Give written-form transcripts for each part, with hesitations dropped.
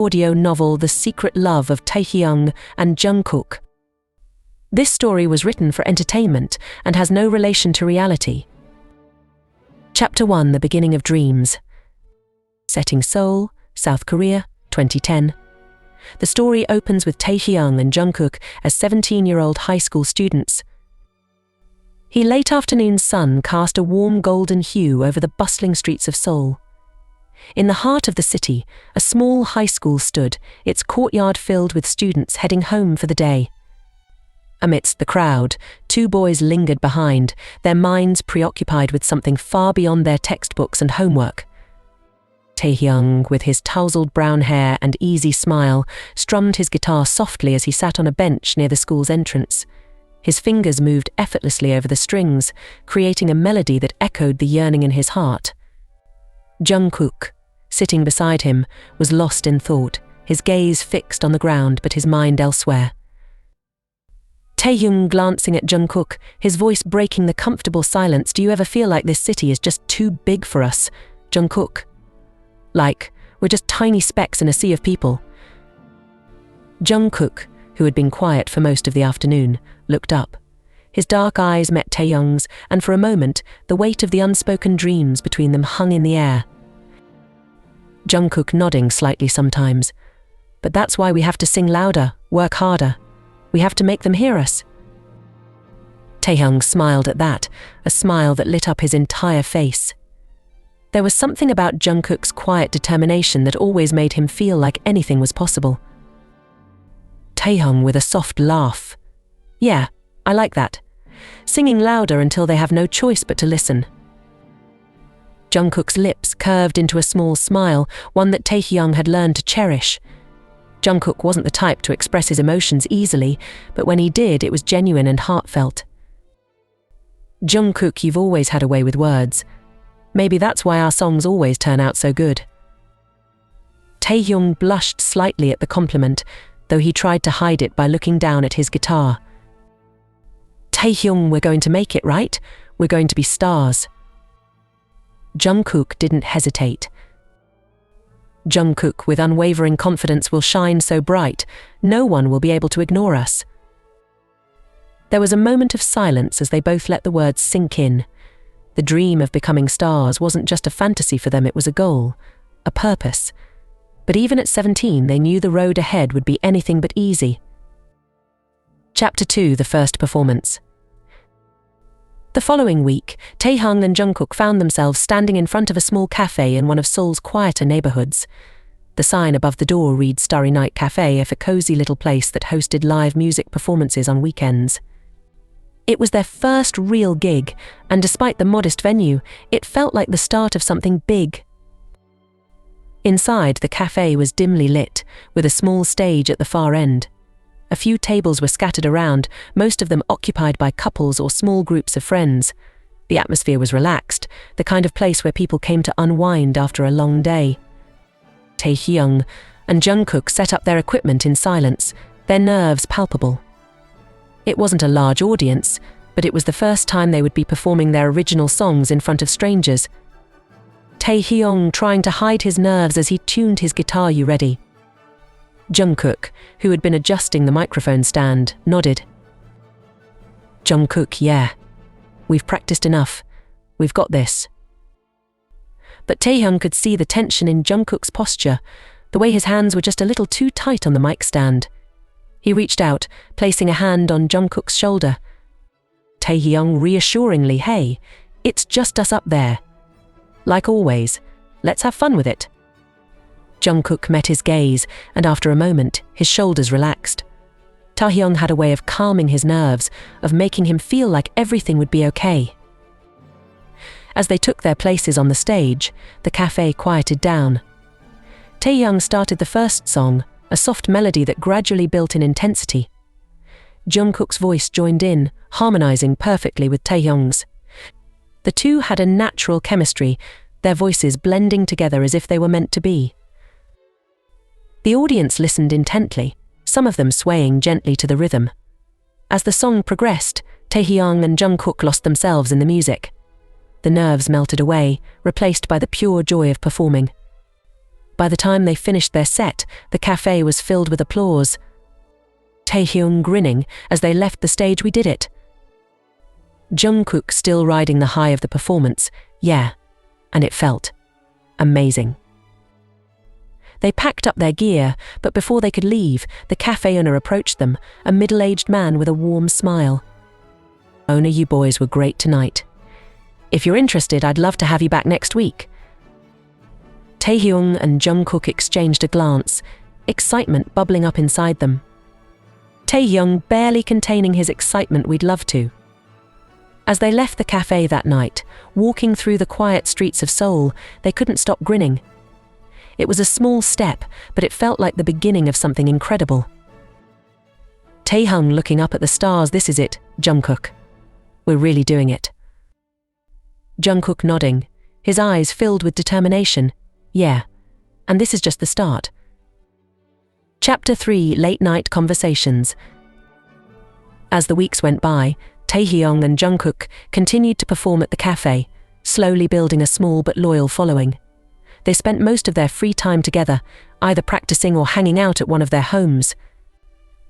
audio novel The Secret Love of Taehyung and Jungkook. This story was written for entertainment and has no relation to reality. Chapter 1: The Beginning of Dreams. Setting Seoul, South Korea, 2010. The story opens with Taehyung and Jungkook as 17-year-old high school students. The late afternoon sun cast a warm golden hue over the bustling streets of Seoul. In the heart of the city, a small high school stood, its courtyard filled with students heading home for the day. Amidst the crowd, two boys lingered behind, their minds preoccupied with something far beyond their textbooks and homework. Taehyung, with his tousled brown hair and easy smile, strummed his guitar softly as he sat on a bench near the school's entrance. His fingers moved effortlessly over the strings, creating a melody that echoed the yearning in his heart. Jungkook, sitting beside him, was lost in thought, his gaze fixed on the ground but his mind elsewhere. Taehyung glancing at Jungkook, his voice breaking the comfortable silence. "Do you ever feel like this city is just too big for us, Jungkook? Like, we're just tiny specks in a sea of people?" Jungkook, who had been quiet for most of the afternoon, looked up. His dark eyes met Taehyung's, and for a moment, the weight of the unspoken dreams between them hung in the air. Jungkook nodding slightly sometimes. "But that's why we have to sing louder, work harder. We have to make them hear us." Taehyung smiled at that, a smile that lit up his entire face. There was something about Jungkook's quiet determination that always made him feel like anything was possible. Taehyung with a soft laugh. "Yeah, I like that. Singing louder until they have no choice but to listen." Jungkook's lips curved into a small smile, one that Taehyung had learned to cherish. Jungkook wasn't the type to express his emotions easily, but when he did, it was genuine and heartfelt. "Jungkook, you've always had a way with words. Maybe that's why our songs always turn out so good." Taehyung blushed slightly at the compliment, though he tried to hide it by looking down at his guitar. "Taehyung, we're going to make it, right? We're going to be stars." Jungkook didn't hesitate. "Jungkook, with unwavering confidence, will shine so bright, no one will be able to ignore us." There was a moment of silence as they both let the words sink in. The dream of becoming stars wasn't just a fantasy for them, it was a goal, a purpose. But even at 17, they knew the road ahead would be anything but easy. Chapter 2: The First Performance. The following week, Taehyung and Jungkook found themselves standing in front of a small cafe in one of Seoul's quieter neighborhoods. The sign above the door reads Starry Night Cafe, a cozy little place that hosted live music performances on weekends. It was their first real gig, and despite the modest venue, it felt like the start of something big. Inside, the cafe was dimly lit, with a small stage at the far end. A few tables were scattered around, most of them occupied by couples or small groups of friends. The atmosphere was relaxed, the kind of place where people came to unwind after a long day. Taehyung and Jungkook set up their equipment in silence, their nerves palpable. It wasn't a large audience, but it was the first time they would be performing their original songs in front of strangers. Taehyung trying to hide his nerves as he tuned his guitar. "You ready?" Jungkook, who had been adjusting the microphone stand, nodded. Jungkook, "Yeah. We've practiced enough. We've got this." But Taehyung could see the tension in Jungkook's posture, the way his hands were just a little too tight on the mic stand. He reached out, placing a hand on Jungkook's shoulder. Taehyung reassuringly, "Hey, it's just us up there. Like always, let's have fun with it." Jungkook met his gaze, and after a moment, his shoulders relaxed. Taehyung had a way of calming his nerves, of making him feel like everything would be okay. As they took their places on the stage, the cafe quieted down. Taehyung started the first song, a soft melody that gradually built in intensity. Jungkook's voice joined in, harmonizing perfectly with Taehyung's. The two had a natural chemistry, their voices blending together as if they were meant to be. The audience listened intently, some of them swaying gently to the rhythm. As the song progressed, Taehyung and Jungkook lost themselves in the music. The nerves melted away, replaced by the pure joy of performing. By the time they finished their set, the cafe was filled with applause. Taehyung grinning as they left the stage. "We did it." Jungkook still riding the high of the performance. "Yeah, and it felt amazing." They packed up their gear, but before they could leave, the cafe owner approached them, a middle-aged man with a warm smile. "Owner, you boys were great tonight. If you're interested, I'd love to have you back next week." Taehyung and Jungkook exchanged a glance, excitement bubbling up inside them. Taehyung barely containing his excitement. "We'd love to." As they left the cafe that night, walking through the quiet streets of Seoul, they couldn't stop grinning. It was a small step, but it felt like the beginning of something incredible. Taehyung looking up at the stars. "This is it, Jungkook. We're really doing it." Jungkook nodding, his eyes filled with determination. "Yeah, and this is just the start." Chapter 3: Late Night Conversations. As the weeks went by, Taehyung and Jungkook continued to perform at the cafe, slowly building a small but loyal following. They spent most of their free time together, either practicing or hanging out at one of their homes.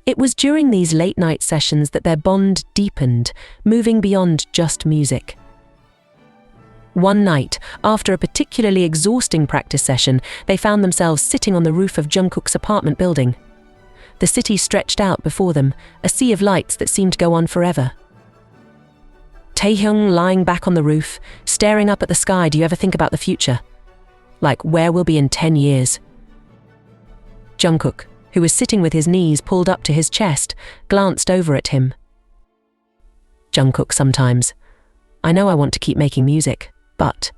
It was during these late-night sessions that their bond deepened, moving beyond just music. One night, after a particularly exhausting practice session, they found themselves sitting on the roof of Jungkook's apartment building. The city stretched out before them, a sea of lights that seemed to go on forever. Taehyung lying back on the roof, staring up at the sky. "Do you ever think about the future? Like where we'll be in 10 years? Jungkook, who was sitting with his knees pulled up to his chest, glanced over at him. "Jungkook, sometimes. I know I want to keep making music, but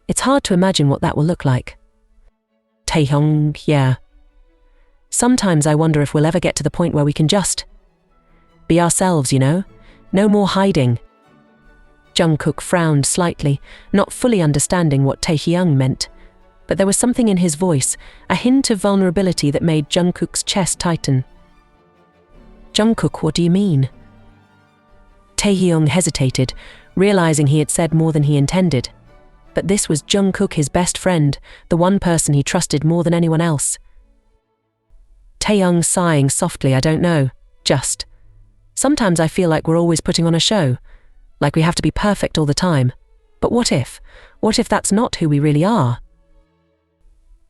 it's hard to imagine what that will look like." Taehyung, "Yeah. Sometimes I wonder if we'll ever get to the point where we can just be ourselves, you know? No more hiding." Jungkook frowned slightly, not fully understanding what Taehyung meant, but there was something in his voice, a hint of vulnerability that made Jungkook's chest tighten. "Jungkook, what do you mean?" Taehyung hesitated, realizing he had said more than he intended. But this was Jungkook, his best friend, the one person he trusted more than anyone else. Taehyung sighing softly. "I don't know, just sometimes I feel like we're always putting on a show, like we have to be perfect all the time. But what if that's not who we really are?"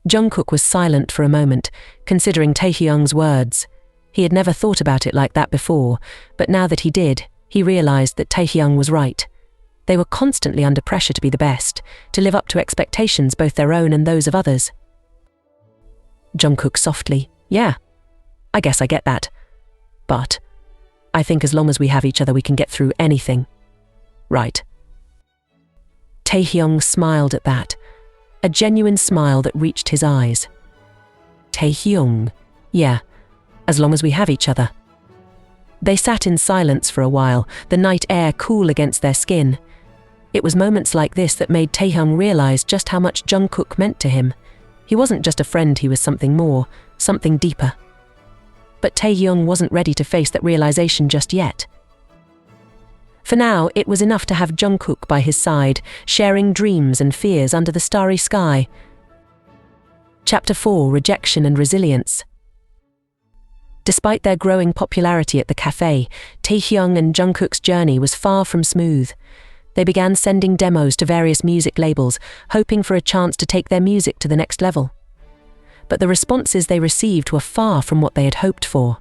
Jungkook was silent for a moment, considering Taehyung's words. He had never thought about it like that before, but now that he did, he realized that Taehyung was right. They were constantly under pressure to be the best, to live up to expectations, both their own and those of others. Jungkook softly, "Yeah, I guess I get that. But I think as long as we have each other, we can get through anything. Right?" Taehyung smiled at that, a genuine smile that reached his eyes. Taehyung, "Yeah, as long as we have each other." They sat in silence for a while, the night air cool against their skin. It was moments like this that made Taehyung realize just how much Jungkook meant to him. He wasn't just a friend, he was something more, something deeper. But Taehyung wasn't ready to face that realization just yet. For now, it was enough to have Jungkook by his side, sharing dreams and fears under the starry sky. Chapter 4: Rejection and Resilience. Despite their growing popularity at the cafe, Taehyung and Jungkook's journey was far from smooth. They began sending demos to various music labels, hoping for a chance to take their music to the next level. But the responses they received were far from what they had hoped for.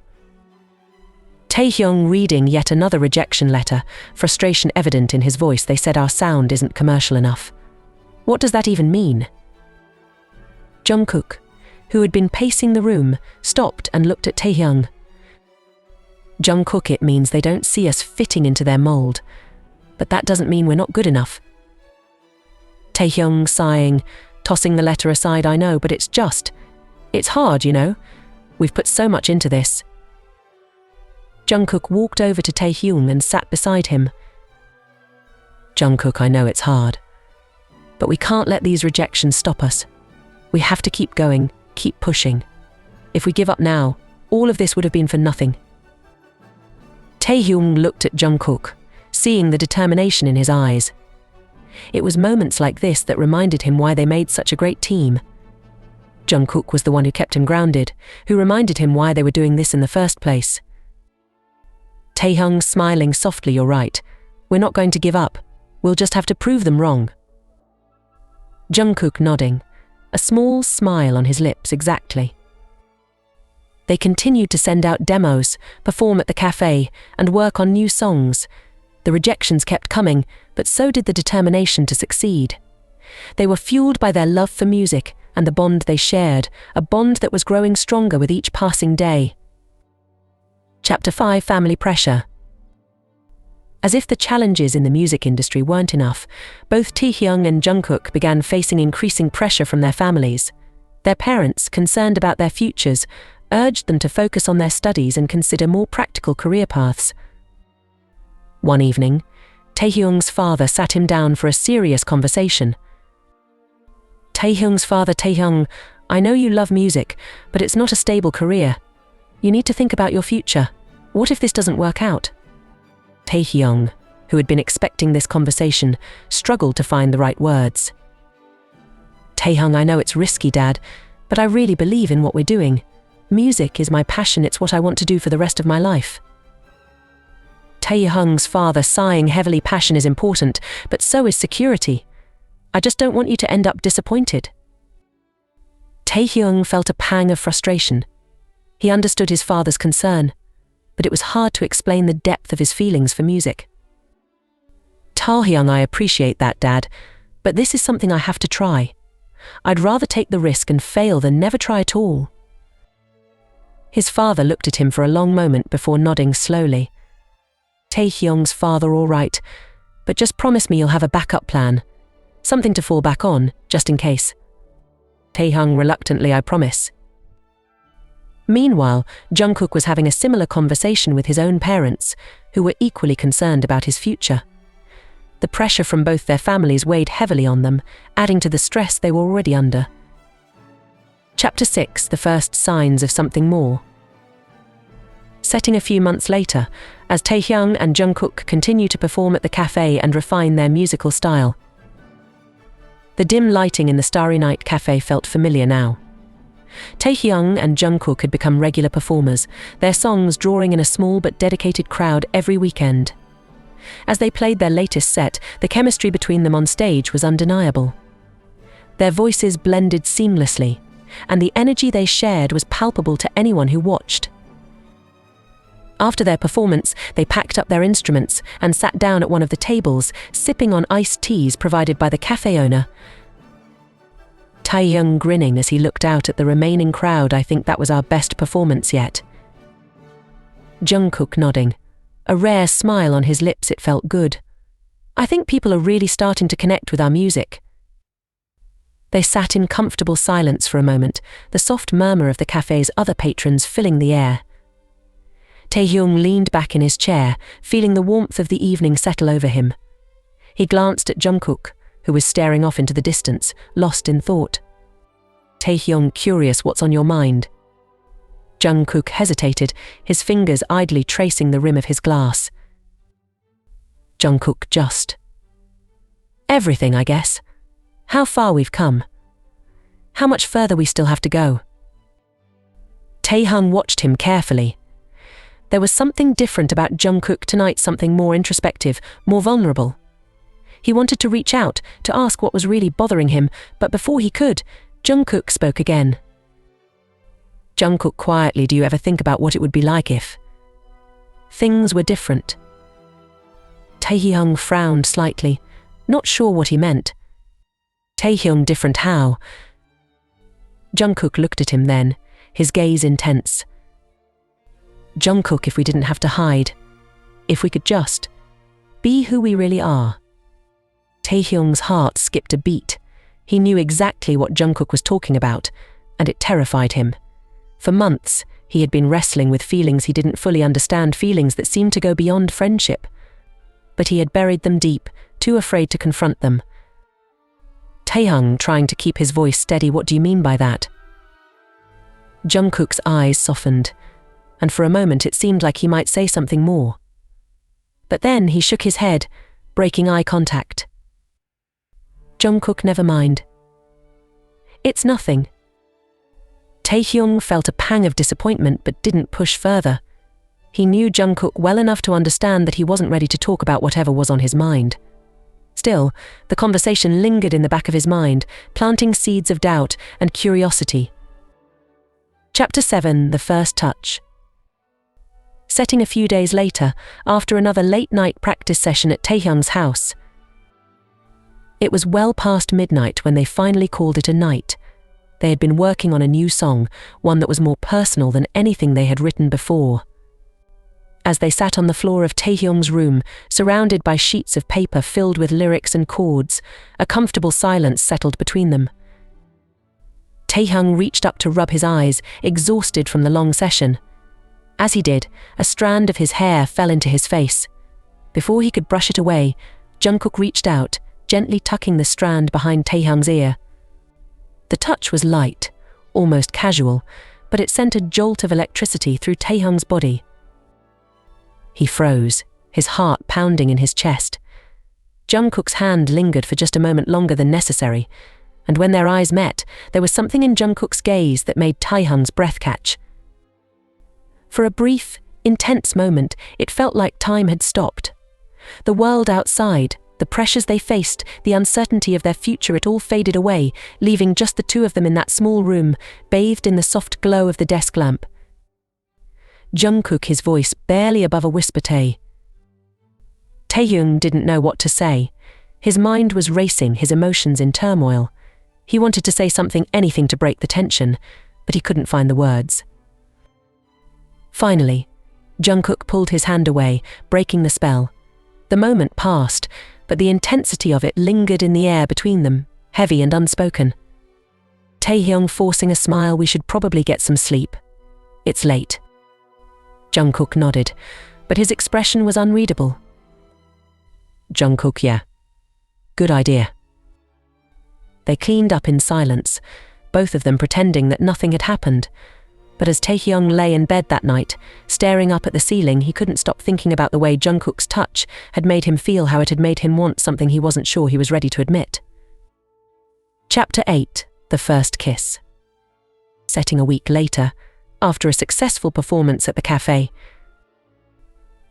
Taehyung reading yet another rejection letter, frustration evident in his voice. "They said our sound isn't commercial enough." "What does that even mean?" Jungkook, who had been pacing the room, stopped and looked at Taehyung. "Jungkook, it means they don't see us fitting into their mold. But that doesn't mean we're not good enough." Taehyung sighing, tossing the letter aside. "I know, but it's hard, you know. We've put so much into this." Jungkook walked over to Taehyung and sat beside him. "Jungkook, I know it's hard, but we can't let these rejections stop us. We have to keep going, keep pushing. If we give up now, all of this would have been for nothing." Taehyung looked at Jungkook, seeing the determination in his eyes. It was moments like this that reminded him why they made such a great team. Jungkook was the one who kept him grounded, who reminded him why they were doing this in the first place. Taehyung smiling softly, "You're right. We're not going to give up. We'll just have to prove them wrong." Jungkook nodding, a small smile on his lips. Exactly. They continued to send out demos, perform at the cafe, and work on new songs. The rejections kept coming, but so did the determination to succeed. They were fueled by their love for music and the bond they shared, a bond that was growing stronger with each passing day. Chapter 5: Family Pressure. As if the challenges in the music industry weren't enough, both Taehyung and Jungkook began facing increasing pressure from their families. Their parents, concerned about their futures, urged them to focus on their studies and consider more practical career paths. One evening, Taehyung's father sat him down for a serious conversation. Taehyung's father: "Taehyung, I know you love music, but it's not a stable career. You need to think about your future. What if this doesn't work out?" Taehyung, who had been expecting this conversation, struggled to find the right words. "Taehyung, I know it's risky, Dad, but I really believe in what we're doing. Music is my passion, it's what I want to do for the rest of my life." Taehyung's father sighing heavily: "Passion is important, but so is security. I just don't want you to end up disappointed." Taehyung felt a pang of frustration. He understood his father's concern, but it was hard to explain the depth of his feelings for music. "Taehyung, I appreciate that, Dad, but this is something I have to try. I'd rather take the risk and fail than never try at all." His father looked at him for a long moment before nodding slowly. Taehyung's father: "All right, but just promise me you'll have a backup plan. Something to fall back on, just in case." Taehyung reluctantly: "I promise." Meanwhile, Jungkook was having a similar conversation with his own parents, who were equally concerned about his future. The pressure from both their families weighed heavily on them, adding to the stress they were already under. Chapter 6: The First Signs of Something More. Setting a few months later, as Taehyung and Jungkook continue to perform at the cafe and refine their musical style. The dim lighting in the Starry Night Cafe felt familiar now. Taehyung and Jungkook had become regular performers, their songs drawing in a small but dedicated crowd every weekend. As they played their latest set, the chemistry between them on stage was undeniable. Their voices blended seamlessly, and the energy they shared was palpable to anyone who watched. After their performance, they packed up their instruments and sat down at one of the tables, sipping on iced teas provided by the cafe owner. Taehyung grinning as he looked out at the remaining crowd: "I think that was our best performance yet." Jungkook nodding, a rare smile on his lips. It felt good. "I think people are really starting to connect with our music." They sat in comfortable silence for a moment, the soft murmur of the cafe's other patrons filling the air. Taehyung leaned back in his chair, feeling the warmth of the evening settle over him. He glanced at Jungkook, who was staring off into the distance, lost in thought. Taehyung curious: "What's on your mind?" Jungkook hesitated, his fingers idly tracing the rim of his glass. Jungkook: "Just everything, I guess. How far we've come. How much further we still have to go." Taehyung watched him carefully. There was something different about Jungkook tonight, something more introspective, more vulnerable. He wanted to reach out, to ask what was really bothering him, but before he could, Jungkook spoke again. Jungkook quietly: "Do you ever think about what it would be like if things were different?" Taehyung frowned slightly, not sure what he meant. Taehyung: "Different how?" Jungkook looked at him then, his gaze intense. "Jungkook, if we didn't have to hide, if we could just be who we really are." Taehyung's heart skipped a beat. He knew exactly what Jungkook was talking about, and it terrified him. For months, he had been wrestling with feelings he didn't fully understand, feelings that seemed to go beyond friendship. But he had buried them deep, too afraid to confront them. Taehyung, trying to keep his voice steady: "What do you mean by that?" Jungkook's eyes softened, and for a moment it seemed like he might say something more. But then he shook his head, breaking eye contact. "Jungkook, never mind. It's nothing. Taehyung felt a pang of disappointment but didn't push further. He knew Jungkook well enough to understand that he wasn't ready to talk about whatever was on his mind. Still, the conversation lingered in the back of his mind, planting seeds of doubt and curiosity. Chapter 7: The First Touch. Setting a few days later, after another late-night practice session at Taehyung's house. It was well past midnight when they finally called it a night. They had been working on a new song, one that was more personal than anything they had written before. As they sat on the floor of Taehyung's room, surrounded by sheets of paper filled with lyrics and chords, a comfortable silence settled between them. Taehyung reached up to rub his eyes, exhausted from the long session. As he did, a strand of his hair fell into his face. Before he could brush it away, Jungkook reached out, gently tucking the strand behind Taehyung's ear. The touch was light, almost casual, but it sent a jolt of electricity through Taehyung's body. He froze, his heart pounding in his chest. Jungkook's hand lingered for just a moment longer than necessary, and when their eyes met, there was something in Jungkook's gaze that made Taehyung's breath catch. For a brief, intense moment, it felt like time had stopped. The world outside, the pressures they faced, the uncertainty of their future, it all faded away, leaving just the two of them in that small room, bathed in the soft glow of the desk lamp. Jungkook, his voice barely above a whisper. Taehyung didn't know what to say. His mind was racing, his emotions in turmoil. He wanted to say something, anything to break the tension, but he couldn't find the words. Finally, Jungkook pulled his hand away, breaking the spell. The moment passed, but the intensity of it lingered in the air between them, heavy and unspoken. Taehyung forcing a smile. "We should probably get some sleep. It's late." Jungkook nodded, but his expression was unreadable. Jungkook, yeah. Good idea. They cleaned up in silence, both of them pretending that nothing had happened. But as Taehyung lay in bed that night, staring up at the ceiling, he couldn't stop thinking about the way Jungkook's touch had made him feel, how it had made him want something he wasn't sure he was ready to admit. Chapter 8: The First Kiss. Setting a week later, after a successful performance at the cafe.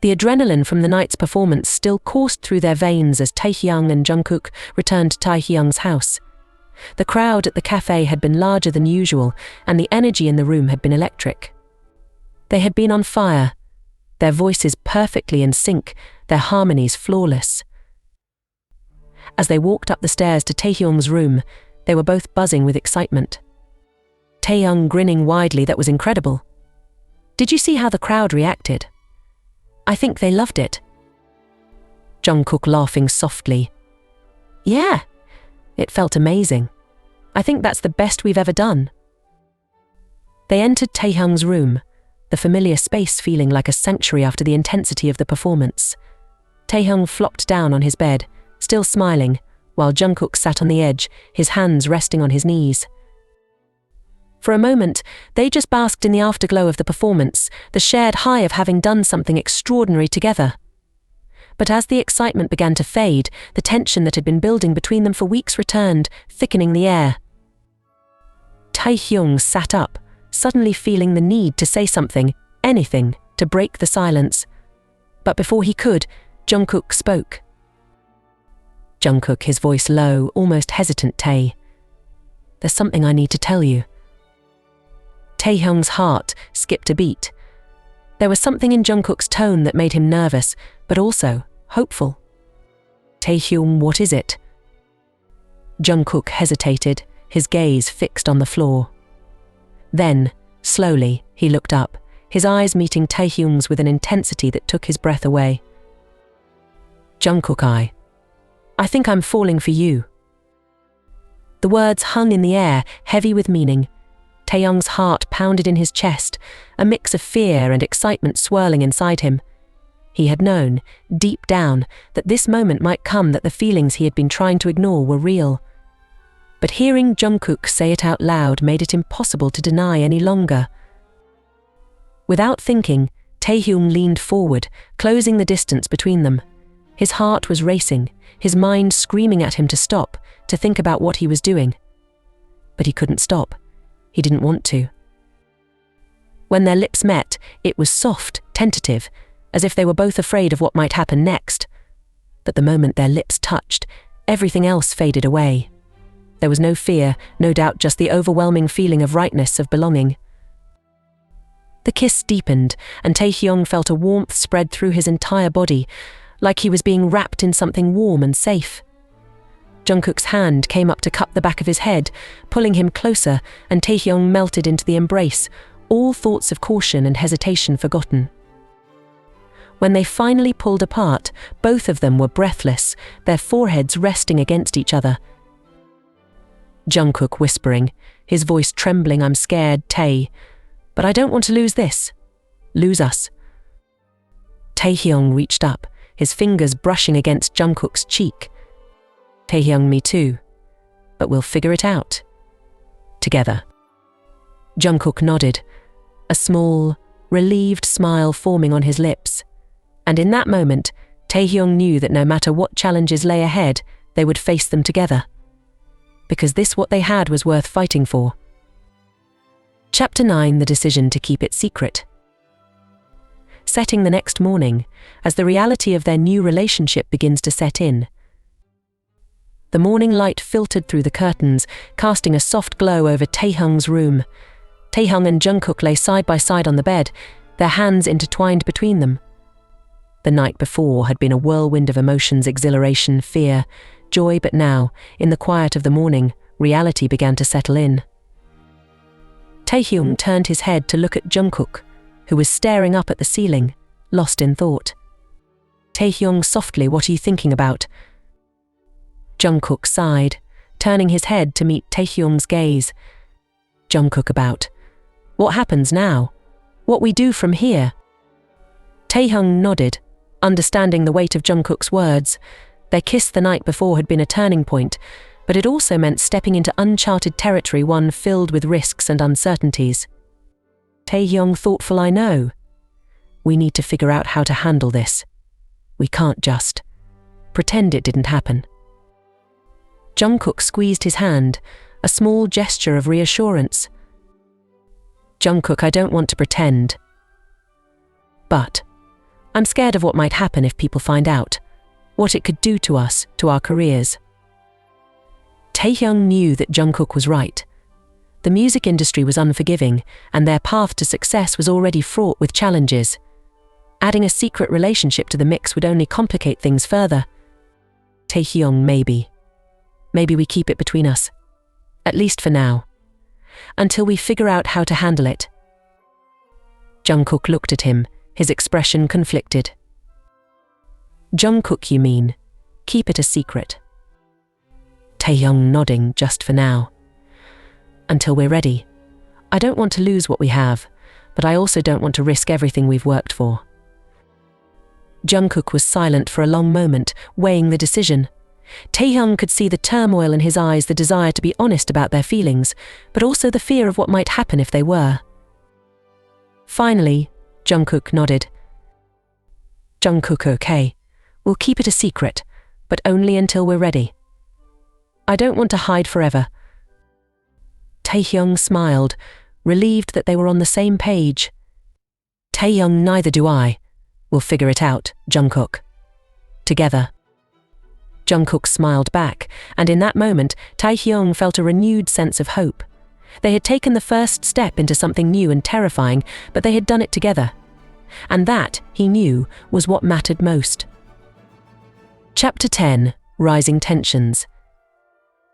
The adrenaline from the night's performance still coursed through their veins as Taehyung and Jungkook returned to Taehyung's house. The crowd at the cafe had been larger than usual, and the energy in the room had been electric. They had been on fire, their voices perfectly in sync, their harmonies flawless. As they walked up the stairs to Taehyung's room, they were both buzzing with excitement. Taehyung grinning widely. "That was incredible. Did you see how the crowd reacted? I think they loved it." Jungkook laughing softly. "Yeah. It felt amazing. I think that's the best we've ever done." They entered Taehyung's room, the familiar space feeling like a sanctuary after the intensity of the performance. Taehyung flopped down on his bed, still smiling, while Jungkook sat on the edge, his hands resting on his knees. For a moment, they just basked in the afterglow of the performance, the shared high of having done something extraordinary together. But as the excitement began to fade, the tension that had been building between them for weeks returned, thickening the air. Taehyung sat up, suddenly feeling the need to say something, anything, to break the silence. But before he could, Jungkook spoke. Jungkook, his voice low, almost hesitant. "There's something I need to tell you." Taehyung's heart skipped a beat. There was something in Jungkook's tone that made him nervous, but also hopeful. "Taehyung, what is it?" Jungkook hesitated, his gaze fixed on the floor. Then, slowly, he looked up, his eyes meeting Taehyung's with an intensity that took his breath away. "Jungkook, I think I'm falling for you." The words hung in the air, heavy with meaning. Taehyung's heart pounded in his chest, a mix of fear and excitement swirling inside him. He had known, deep down, that this moment might come, that the feelings he had been trying to ignore were real. But hearing Jungkook say it out loud made it impossible to deny any longer. Without thinking, Taehyung leaned forward, closing the distance between them. His heart was racing, his mind screaming at him to stop, to think about what he was doing. But he couldn't stop. He didn't want to. When their lips met, it was soft, tentative, as if they were both afraid of what might happen next. But the moment their lips touched, everything else faded away. There was no fear, no doubt, just the overwhelming feeling of rightness, of belonging. The kiss deepened, and Taehyung felt a warmth spread through his entire body, like he was being wrapped in something warm and safe. Jungkook's hand came up to cup the back of his head, pulling him closer, and Taehyung melted into the embrace, all thoughts of caution and hesitation forgotten. When they finally pulled apart, both of them were breathless, their foreheads resting against each other. Jungkook whispering, his voice trembling, "I'm scared, Tae, but I don't want to lose this. Lose us." Taehyung reached up, his fingers brushing against Jungkook's cheek. "Taehyung, me too. But we'll figure it out. Together." Jungkook nodded, a small, relieved smile forming on his lips. And in that moment, Taehyung knew that no matter what challenges lay ahead, they would face them together. Because this what they had was worth fighting for. Chapter 9, the decision to keep it secret. Setting the next morning, as the reality of their new relationship begins to set in. The morning light filtered through the curtains, casting a soft glow over Taehyung's room. Taehyung and Jungkook lay side by side on the bed, their hands intertwined between them. The night before had been a whirlwind of emotions, exhilaration, fear, joy, but now, in the quiet of the morning, reality began to settle in. Taehyung turned his head to look at Jungkook, who was staring up at the ceiling, lost in thought. "Taehyung, softly, what are you thinking about?" Jungkook sighed, turning his head to meet Taehyung's gaze. Jungkook, about what happens now? What we do from here? Taehyung nodded, understanding the weight of Jungkook's words. Their kiss the night before had been a turning point, but it also meant stepping into uncharted territory, one filled with risks and uncertainties. "Taehyung, thoughtful, I know. We need to figure out how to handle this. We can't just pretend it didn't happen." Jungkook squeezed his hand, a small gesture of reassurance. "Jungkook, I don't want to pretend. But I'm scared of what might happen if people find out, what it could do to us, to our careers." Taehyung knew that Jungkook was right. The music industry was unforgiving, and their path to success was already fraught with challenges. Adding a secret relationship to the mix would only complicate things further. "Taehyung, maybe we keep it between us. At least for now. Until we figure out how to handle it." Jungkook looked at him, his expression conflicted. "Jungkook, you mean? Keep it a secret?" Taehyung nodding, "Just for now. Until we're ready. I don't want to lose what we have, but I also don't want to risk everything we've worked for." Jungkook was silent for a long moment, weighing the decision. Taehyung could see the turmoil in his eyes, the desire to be honest about their feelings, but also the fear of what might happen if they were. Finally, Jungkook nodded. "Jungkook, okay. We'll keep it a secret, but only until we're ready. I don't want to hide forever." Taehyung smiled, relieved that they were on the same page. "Taehyung, neither do I. We'll figure it out, Jungkook. Together." Jungkook smiled back, and in that moment, Taehyung felt a renewed sense of hope. They had taken the first step into something new and terrifying, but they had done it together. And that, he knew, was what mattered most. Chapter 10, Rising Tensions.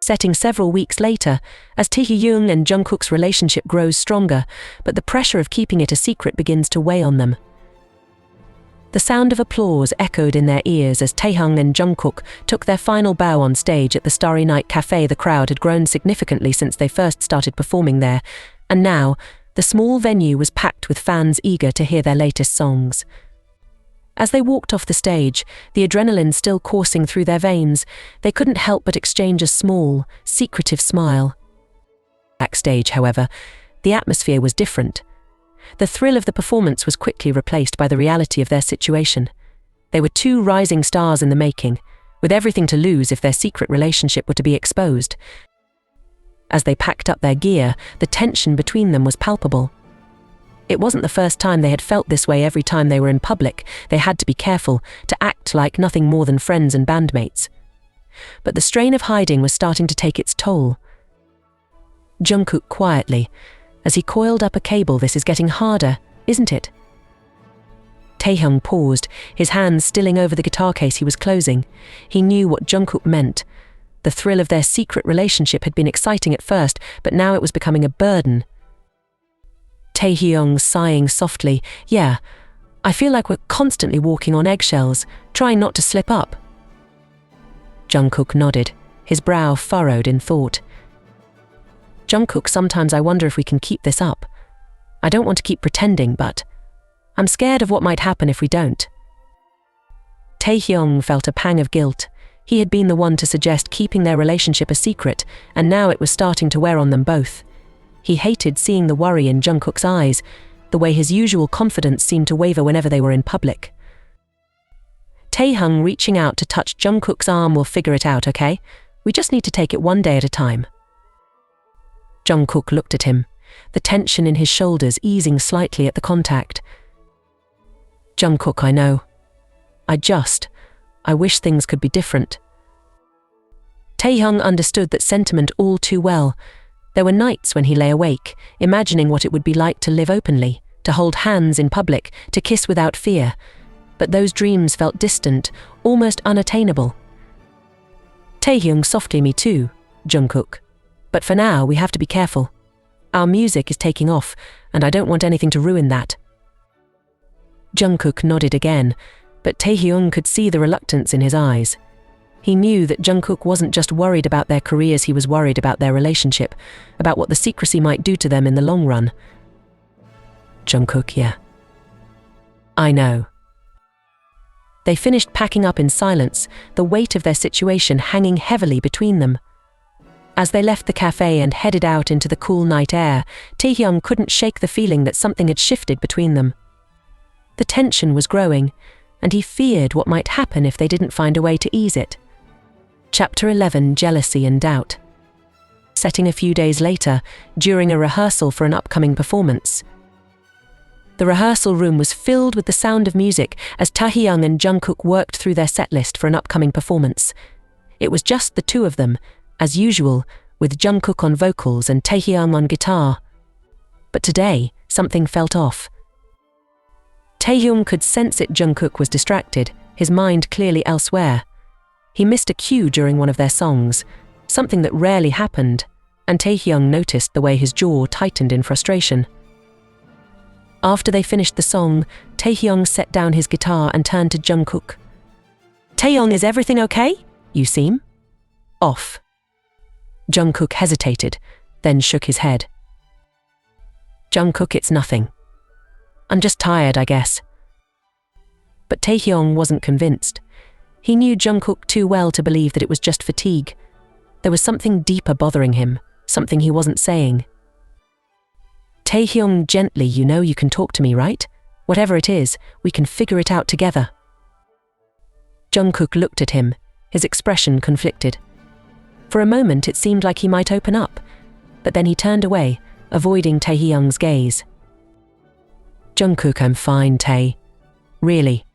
Setting several weeks later, as Taehyung and Jungkook's relationship grows stronger, but the pressure of keeping it a secret begins to weigh on them. The sound of applause echoed in their ears as Taehyung and Jungkook took their final bow on stage at the Starry Night Cafe. The crowd had grown significantly since they first started performing there, and now, the small venue was packed with fans eager to hear their latest songs. As they walked off the stage, the adrenaline still coursing through their veins, they couldn't help but exchange a small, secretive smile. Backstage, however, the atmosphere was different. The thrill of the performance was quickly replaced by the reality of their situation. They were two rising stars in the making, with everything to lose if their secret relationship were to be exposed. As they packed up their gear, the tension between them was palpable. It wasn't the first time they had felt this way. Every time they were in public, they had to be careful, to act like nothing more than friends and bandmates. But the strain of hiding was starting to take its toll. Jungkook quietly, as he coiled up a cable. This is getting harder, isn't it? Taehyung paused, his hands stilling over the guitar case he was closing. He knew what Jungkook meant. The thrill of their secret relationship had been exciting at first, but now it was becoming a burden. Taehyung sighing softly. Yeah, I feel like we're constantly walking on eggshells, trying not to slip up. Jungkook nodded, his brow furrowed in thought. Jungkook, sometimes I wonder if we can keep this up. I don't want to keep pretending, but I'm scared of what might happen if we don't. Taehyung felt a pang of guilt. He had been the one to suggest keeping their relationship a secret, and now it was starting to wear on them both. He hated seeing the worry in Jungkook's eyes, the way his usual confidence seemed to waver whenever they were in public. Taehyung reaching out to touch Jungkook's arm. We'll figure it out, okay? We just need to take it one day at a time. Jungkook looked at him, the tension in his shoulders easing slightly at the contact. Jungkook, I know. I wish things could be different. Taehyung understood that sentiment all too well. There were nights when he lay awake, imagining what it would be like to live openly, to hold hands in public, to kiss without fear. But those dreams felt distant, almost unattainable. Taehyung softly, me too, Jungkook. But for now, we have to be careful. Our music is taking off, and I don't want anything to ruin that. Jungkook nodded again, but Taehyung could see the reluctance in his eyes. He knew that Jungkook wasn't just worried about their careers, he was worried about their relationship, about what the secrecy might do to them in the long run. Jungkook, yeah. I know. They finished packing up in silence, the weight of their situation hanging heavily between them. As they left the cafe and headed out into the cool night air, Taehyung couldn't shake the feeling that something had shifted between them. The tension was growing, and he feared what might happen if they didn't find a way to ease it. Chapter 11, Jealousy and Doubt. Setting a few days later, during a rehearsal for an upcoming performance. The rehearsal room was filled with the sound of music as Taehyung and Jungkook worked through their setlist for an upcoming performance. It was just the two of them, as usual, with Jungkook on vocals and Taehyung on guitar. But today, something felt off. Taehyung could sense it. Jungkook was distracted, his mind clearly elsewhere. He missed a cue during one of their songs, something that rarely happened, and Taehyung noticed the way his jaw tightened in frustration. After they finished the song, Taehyung set down his guitar and turned to Jungkook. Taehyung, is everything okay? You seem off. Jungkook hesitated, then shook his head. Jungkook, it's nothing. I'm just tired, I guess. But Taehyung wasn't convinced. He knew Jungkook too well to believe that it was just fatigue. There was something deeper bothering him, something he wasn't saying. Taehyung, gently, you know you can talk to me, right? Whatever it is, we can figure it out together. Jungkook looked at him, his expression conflicted. For a moment it seemed like he might open up, but then he turned away, avoiding Taehyung's gaze. Jungkook, I'm fine, Tae. Really.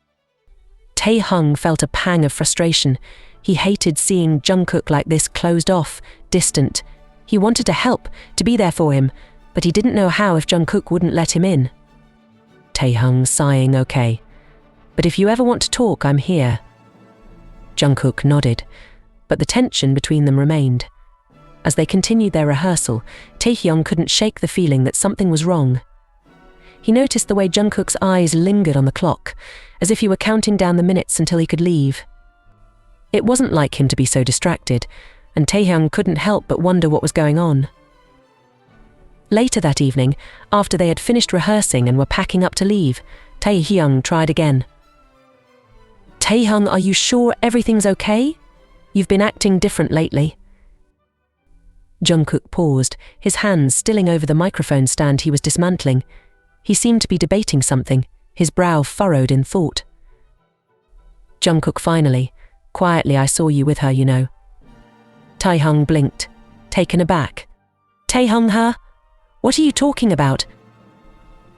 Taehyung felt a pang of frustration. He hated seeing Jungkook like this, closed off, distant. He wanted to help, to be there for him, but he didn't know how if Jungkook wouldn't let him in. Taehyung sighing, okay. But if you ever want to talk, I'm here. Jungkook nodded, but the tension between them remained. As they continued their rehearsal, Taehyung couldn't shake the feeling that something was wrong. He noticed the way Jungkook's eyes lingered on the clock, as if he were counting down the minutes until he could leave. It wasn't like him to be so distracted, and Taehyung couldn't help but wonder what was going on. Later that evening, after they had finished rehearsing and were packing up to leave, Taehyung tried again. Taehyung, are you sure everything's okay? You've been acting different lately. Jungkook paused, his hands stilling over the microphone stand he was dismantling. He seemed to be debating something, his brow furrowed in thought. Jungkook finally, quietly, I saw you with her, you know. Taehyung blinked, taken aback. Taehyung, her? What are you talking about?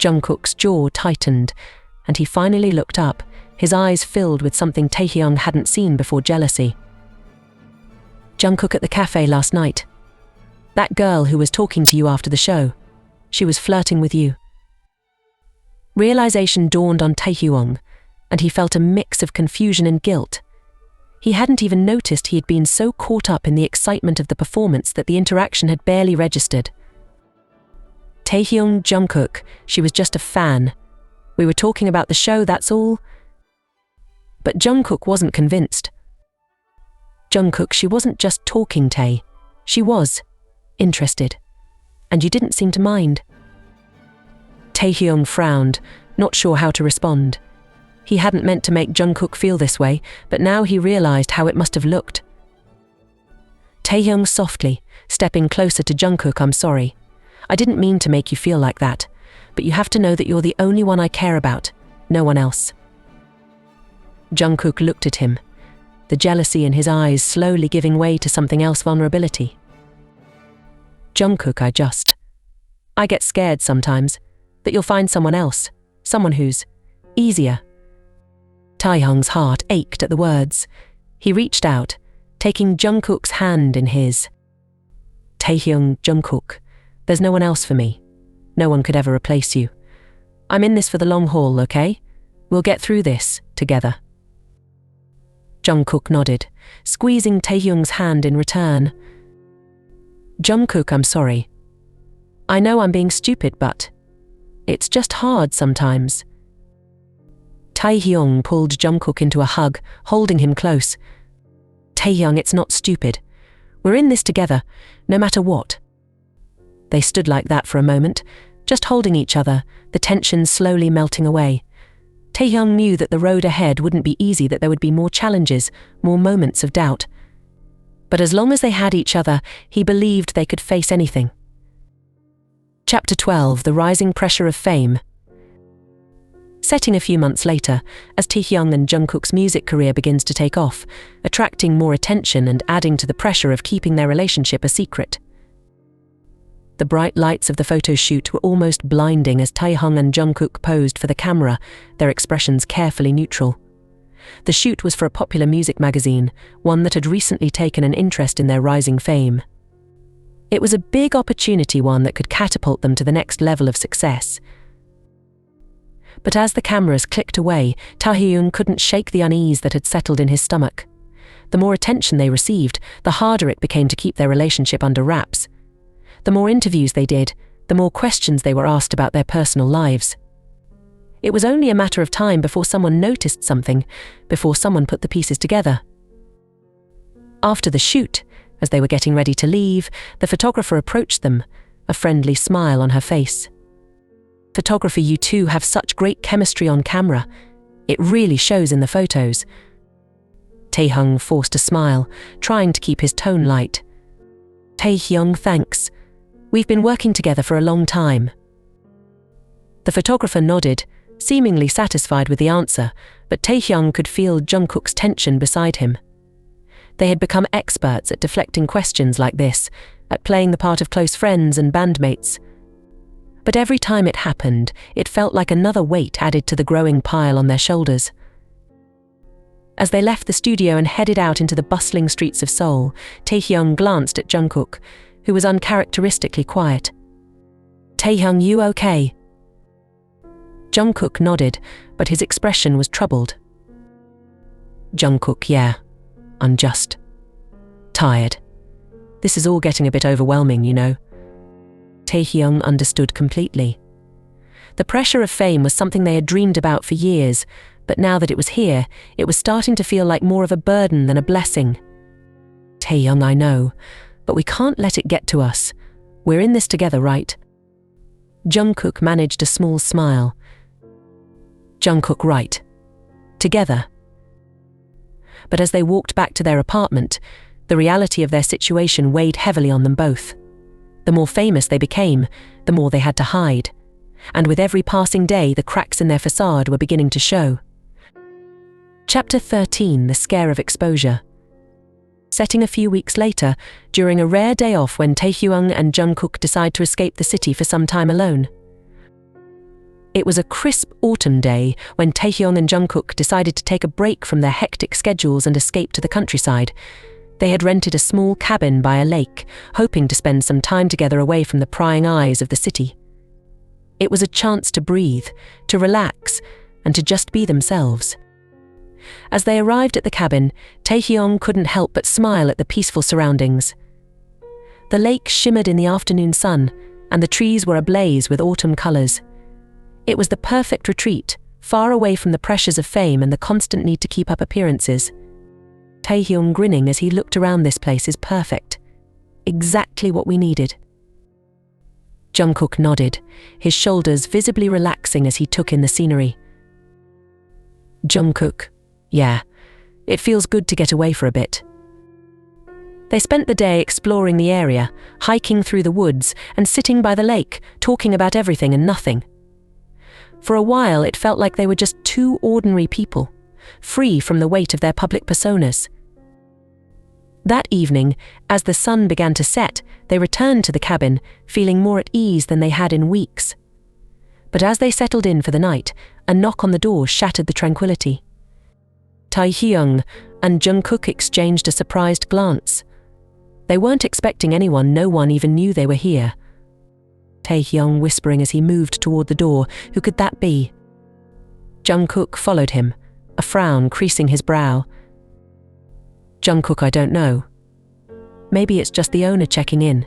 Jungkook's jaw tightened, and he finally looked up, his eyes filled with something Taehyung hadn't seen before: jealousy. "Jungkook at the cafe last night. That girl who was talking to you after the show. She was flirting with you." Realization dawned on Taehyung, and he felt a mix of confusion and guilt. He hadn't even noticed he had been so caught up in the excitement of the performance that the interaction had barely registered. "Taehyung, Jungkook, she was just a fan. We were talking about the show, that's all." But Jungkook wasn't convinced. "Jungkook, she wasn't just talking, Tae. She was interested. And you didn't seem to mind." Taehyung frowned, not sure how to respond. He hadn't meant to make Jungkook feel this way, but now he realized how it must have looked. Taehyung softly, stepping closer to Jungkook: "I'm sorry. I didn't mean to make you feel like that, but you have to know that you're the only one I care about, no one else." Jungkook looked at him, the jealousy in his eyes slowly giving way to something else: vulnerability. "Jungkook, I get scared sometimes that you'll find someone else, someone who's easier." Taehyung's heart ached at the words. He reached out, taking Jungkook's hand in his. "Taehyung, Jungkook, there's no one else for me. No one could ever replace you. I'm in this for the long haul, okay? We'll get through this together." Jungkook nodded, squeezing Taehyung's hand in return. "Jungkook, I'm sorry. I know I'm being stupid, but it's just hard sometimes." Taehyung pulled Jungkook into a hug, holding him close. "Taehyung, it's not stupid. We're in this together, no matter what." They stood like that for a moment, just holding each other, the tension slowly melting away. Taehyung knew that the road ahead wouldn't be easy, that there would be more challenges, more moments of doubt. But as long as they had each other, he believed they could face anything. Chapter 12: The Rising Pressure of Fame. Setting a few months later, as Taehyung and Jungkook's music career begins to take off, attracting more attention and adding to the pressure of keeping their relationship a secret. The bright lights of the photo shoot were almost blinding as Taehyung and Jungkook posed for the camera, their expressions carefully neutral. The shoot was for a popular music magazine, one that had recently taken an interest in their rising fame. It was a big opportunity, one that could catapult them to the next level of success. But as the cameras clicked away, Taehyung couldn't shake the unease that had settled in his stomach. The more attention they received, the harder it became to keep their relationship under wraps. The more interviews they did, the more questions they were asked about their personal lives. It was only a matter of time before someone noticed something, before someone put the pieces together. After the shoot, as they were getting ready to leave, the photographer approached them, a friendly smile on her face. "Photographer, you two have such great chemistry on camera. It really shows in the photos." Taehyung forced a smile, trying to keep his tone light. "Taehyung, thanks. We've been working together for a long time." The photographer nodded, seemingly satisfied with the answer, but Taehyung could feel Jungkook's tension beside him. They had become experts at deflecting questions like this, at playing the part of close friends and bandmates. But every time it happened, it felt like another weight added to the growing pile on their shoulders. As they left the studio and headed out into the bustling streets of Seoul, Taehyung glanced at Jungkook, who was uncharacteristically quiet. "Taehyung, you okay?" Jungkook nodded, but his expression was troubled. "Jungkook, yeah. I'm just tired. This is all getting a bit overwhelming, you know." Taehyung understood completely. The pressure of fame was something they had dreamed about for years, but now that it was here, it was starting to feel like more of a burden than a blessing. "Taehyung, I know, but we can't let it get to us. We're in this together, right?" Jungkook managed a small smile. "Jungkook, right. Together." But as they walked back to their apartment, the reality of their situation weighed heavily on them both. The more famous they became, the more they had to hide. And with every passing day, the cracks in their facade were beginning to show. Chapter 13: The Scare of Exposure. Setting a few weeks later, during a rare day off when Taehyung and Jungkook decide to escape the city for some time alone. It was a crisp autumn day when Taehyung and Jungkook decided to take a break from their hectic schedules and escape to the countryside. They had rented a small cabin by a lake, hoping to spend some time together away from the prying eyes of the city. It was a chance to breathe, to relax, and to just be themselves. As they arrived at the cabin, Taehyung couldn't help but smile at the peaceful surroundings. The lake shimmered in the afternoon sun, and the trees were ablaze with autumn colors. It was the perfect retreat, far away from the pressures of fame and the constant need to keep up appearances. Taehyung, grinning as he looked around, this place is perfect. Exactly what we needed. Jungkook nodded, his shoulders visibly relaxing as he took in the scenery. Jungkook, yeah, it feels good to get away for a bit. They spent the day exploring the area, hiking through the woods and sitting by the lake, talking about everything and nothing. For a while, it felt like they were just two ordinary people, free from the weight of their public personas. That evening, as the sun began to set, they returned to the cabin, feeling more at ease than they had in weeks. But as they settled in for the night, a knock on the door shattered the tranquility. Taehyung and Jungkook exchanged a surprised glance. They weren't expecting anyone, no one even knew they were here. Taehyung whispering as he moved toward the door, "Who could that be?" Jungkook followed him, a frown creasing his brow. "Jungkook, I don't know. Maybe it's just the owner checking in."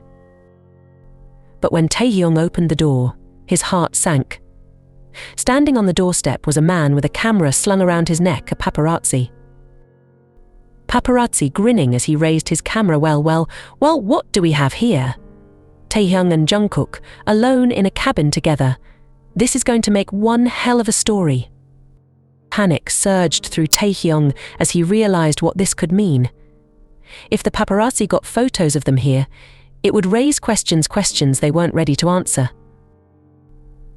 But when Taehyung opened the door, his heart sank. Standing on the doorstep was a man with a camera slung around his neck, a paparazzi. Paparazzi grinning as he raised his camera. Well, what do we have here? Taehyung and Jungkook, alone in a cabin together. This is going to make one hell of a story. Panic surged through Taehyung as he realized what this could mean. If the paparazzi got photos of them here, it would raise questions they weren't ready to answer.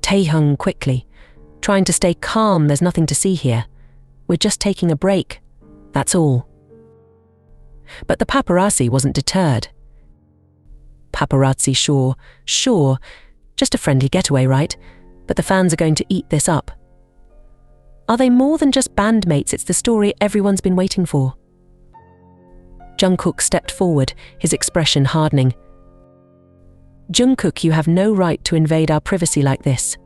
Taehyung quickly, trying to stay calm. "There's nothing to see here. We're just taking a break. That's all." But the paparazzi wasn't deterred. "Paparazzi, sure, just a friendly getaway, right? But the fans are going to eat this up. Are they more than just bandmates? It's the story everyone's been waiting for." Jungkook stepped forward, his expression hardening. "Jungkook, you have no right to invade our privacy like this.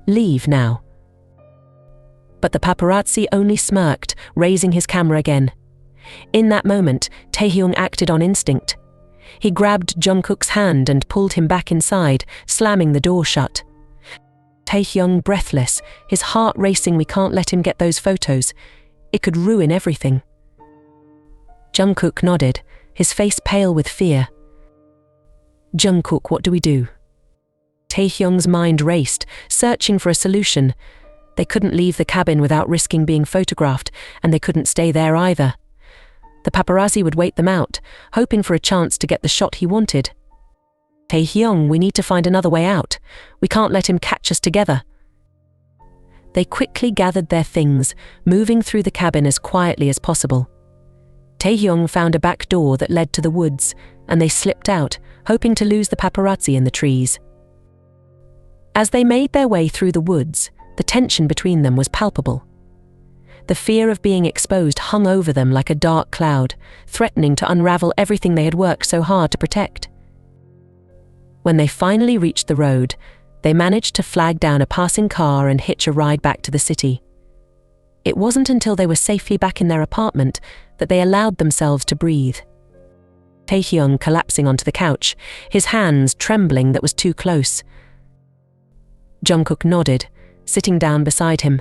Leave now." But the paparazzi only smirked, raising his camera again. In that moment, Taehyung acted on instinct. He grabbed Jungkook's hand and pulled him back inside, slamming the door shut. Taehyung breathless, his heart racing. "We can't let him get those photos. It could ruin everything." Jungkook nodded, his face pale with fear. "Jungkook, what do we do?" Taehyung's mind raced, searching for a solution. They couldn't leave the cabin without risking being photographed, and they couldn't stay there either. The paparazzi would wait them out, hoping for a chance to get the shot he wanted. "Taehyung, we need to find another way out. We can't let him catch us together." They quickly gathered their things, moving through the cabin as quietly as possible. Taehyung found a back door that led to the woods, and they slipped out, hoping to lose the paparazzi in the trees. As they made their way through the woods, the tension between them was palpable. The fear of being exposed hung over them like a dark cloud, threatening to unravel everything they had worked so hard to protect. When they finally reached the road, they managed to flag down a passing car and hitch a ride back to the city. It wasn't until they were safely back in their apartment that they allowed themselves to breathe. Taehyung collapsing onto the couch, his hands trembling. That was too close. Jungkook nodded, sitting down beside him.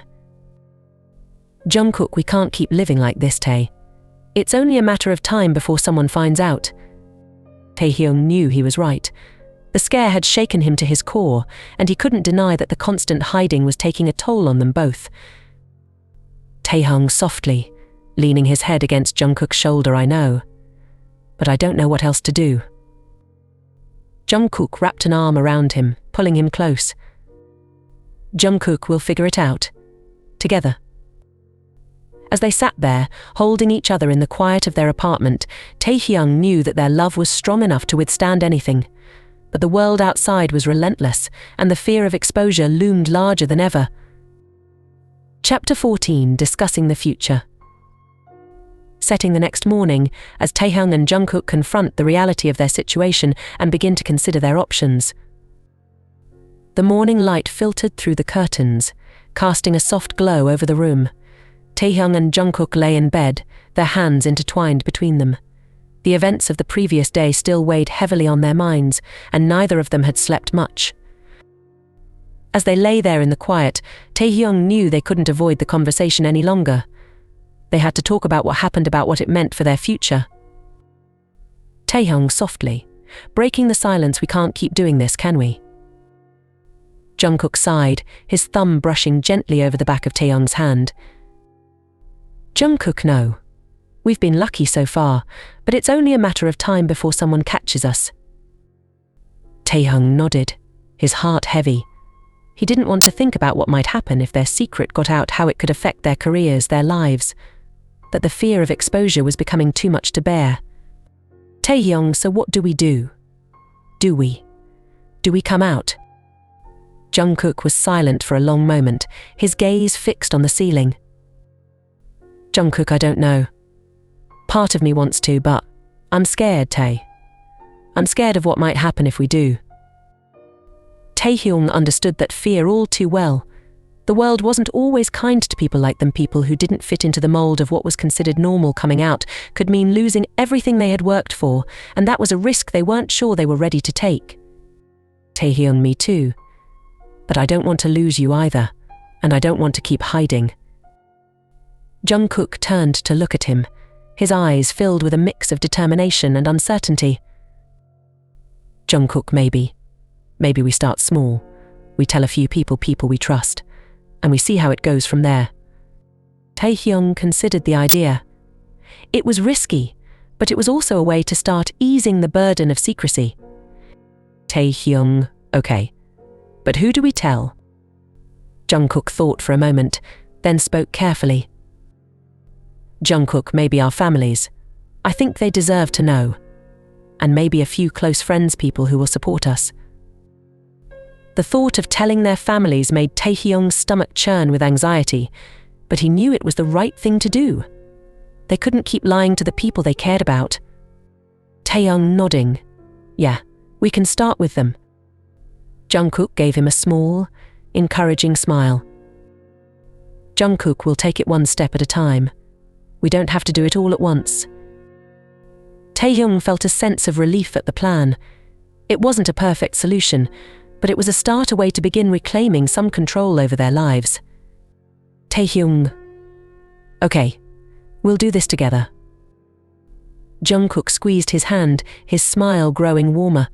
"Jungkook, we can't keep living like this, Tae. It's only a matter of time before someone finds out." Taehyung knew he was right. The scare had shaken him to his core, and he couldn't deny that the constant hiding was taking a toll on them both. Taehyung softly, leaning his head against Jungkook's shoulder. "I know, but I don't know what else to do." Jungkook wrapped an arm around him, pulling him close. "Jungkook, we'll figure it out. Together." As they sat there, holding each other in the quiet of their apartment, Taehyung knew that their love was strong enough to withstand anything. But the world outside was relentless, and the fear of exposure loomed larger than ever. Chapter 14, Discussing the Future. Setting the next morning, as Taehyung and Jungkook confront the reality of their situation and begin to consider their options. The morning light filtered through the curtains, casting a soft glow over the room. Taehyung and Jungkook lay in bed, their hands intertwined between them. The events of the previous day still weighed heavily on their minds, and neither of them had slept much. As they lay there in the quiet, Taehyung knew they couldn't avoid the conversation any longer. They had to talk about what happened, about what it meant for their future. Taehyung softly, breaking the silence, "We can't keep doing this, can we?" Jungkook sighed, his thumb brushing gently over the back of Taehyung's hand. "Jungkook, no. We've been lucky so far, but it's only a matter of time before someone catches us." Taehyung nodded, his heart heavy. He didn't want to think about what might happen if their secret got out, how it could affect their careers, their lives. But the fear of exposure was becoming too much to bear. "Taehyung, so what do we do? Do we come out?" Jungkook was silent for a long moment, his gaze fixed on the ceiling. "Jungkook, I don't know. Part of me wants to, but I'm scared, Tae. I'm scared of what might happen if we do." Taehyung understood that fear all too well. The world wasn't always kind to people like them. People who didn't fit into the mold of what was considered normal. Coming out could mean losing everything they had worked for, and that was a risk they weren't sure they were ready to take. "Taehyung, me too. But I don't want to lose you either, and I don't want to keep hiding." Jungkook turned to look at him, his eyes filled with a mix of determination and uncertainty. "Jungkook, maybe we start small. We tell a few people we trust, and we see how it goes from there." Taehyung considered the idea. It was risky, but it was also a way to start easing the burden of secrecy. Taehyung, okay. But who do we tell? Jungkook thought for a moment, then spoke carefully. "Jungkook, maybe our families. I think they deserve to know. And maybe a few close friends, people who will support us." The thought of telling their families made Taehyung's stomach churn with anxiety, but he knew it was the right thing to do. They couldn't keep lying to the people they cared about. Taehyung nodding. "Yeah, we can start with them." Jungkook gave him a small, encouraging smile. "Jungkook will take it one step at a time. We don't have to do it all at once." Taehyung felt a sense of relief at the plan. It wasn't a perfect solution, but it was a start, a way to begin reclaiming some control over their lives. Taehyung, "Okay, we'll do this together." Jungkook squeezed his hand, his smile growing warmer.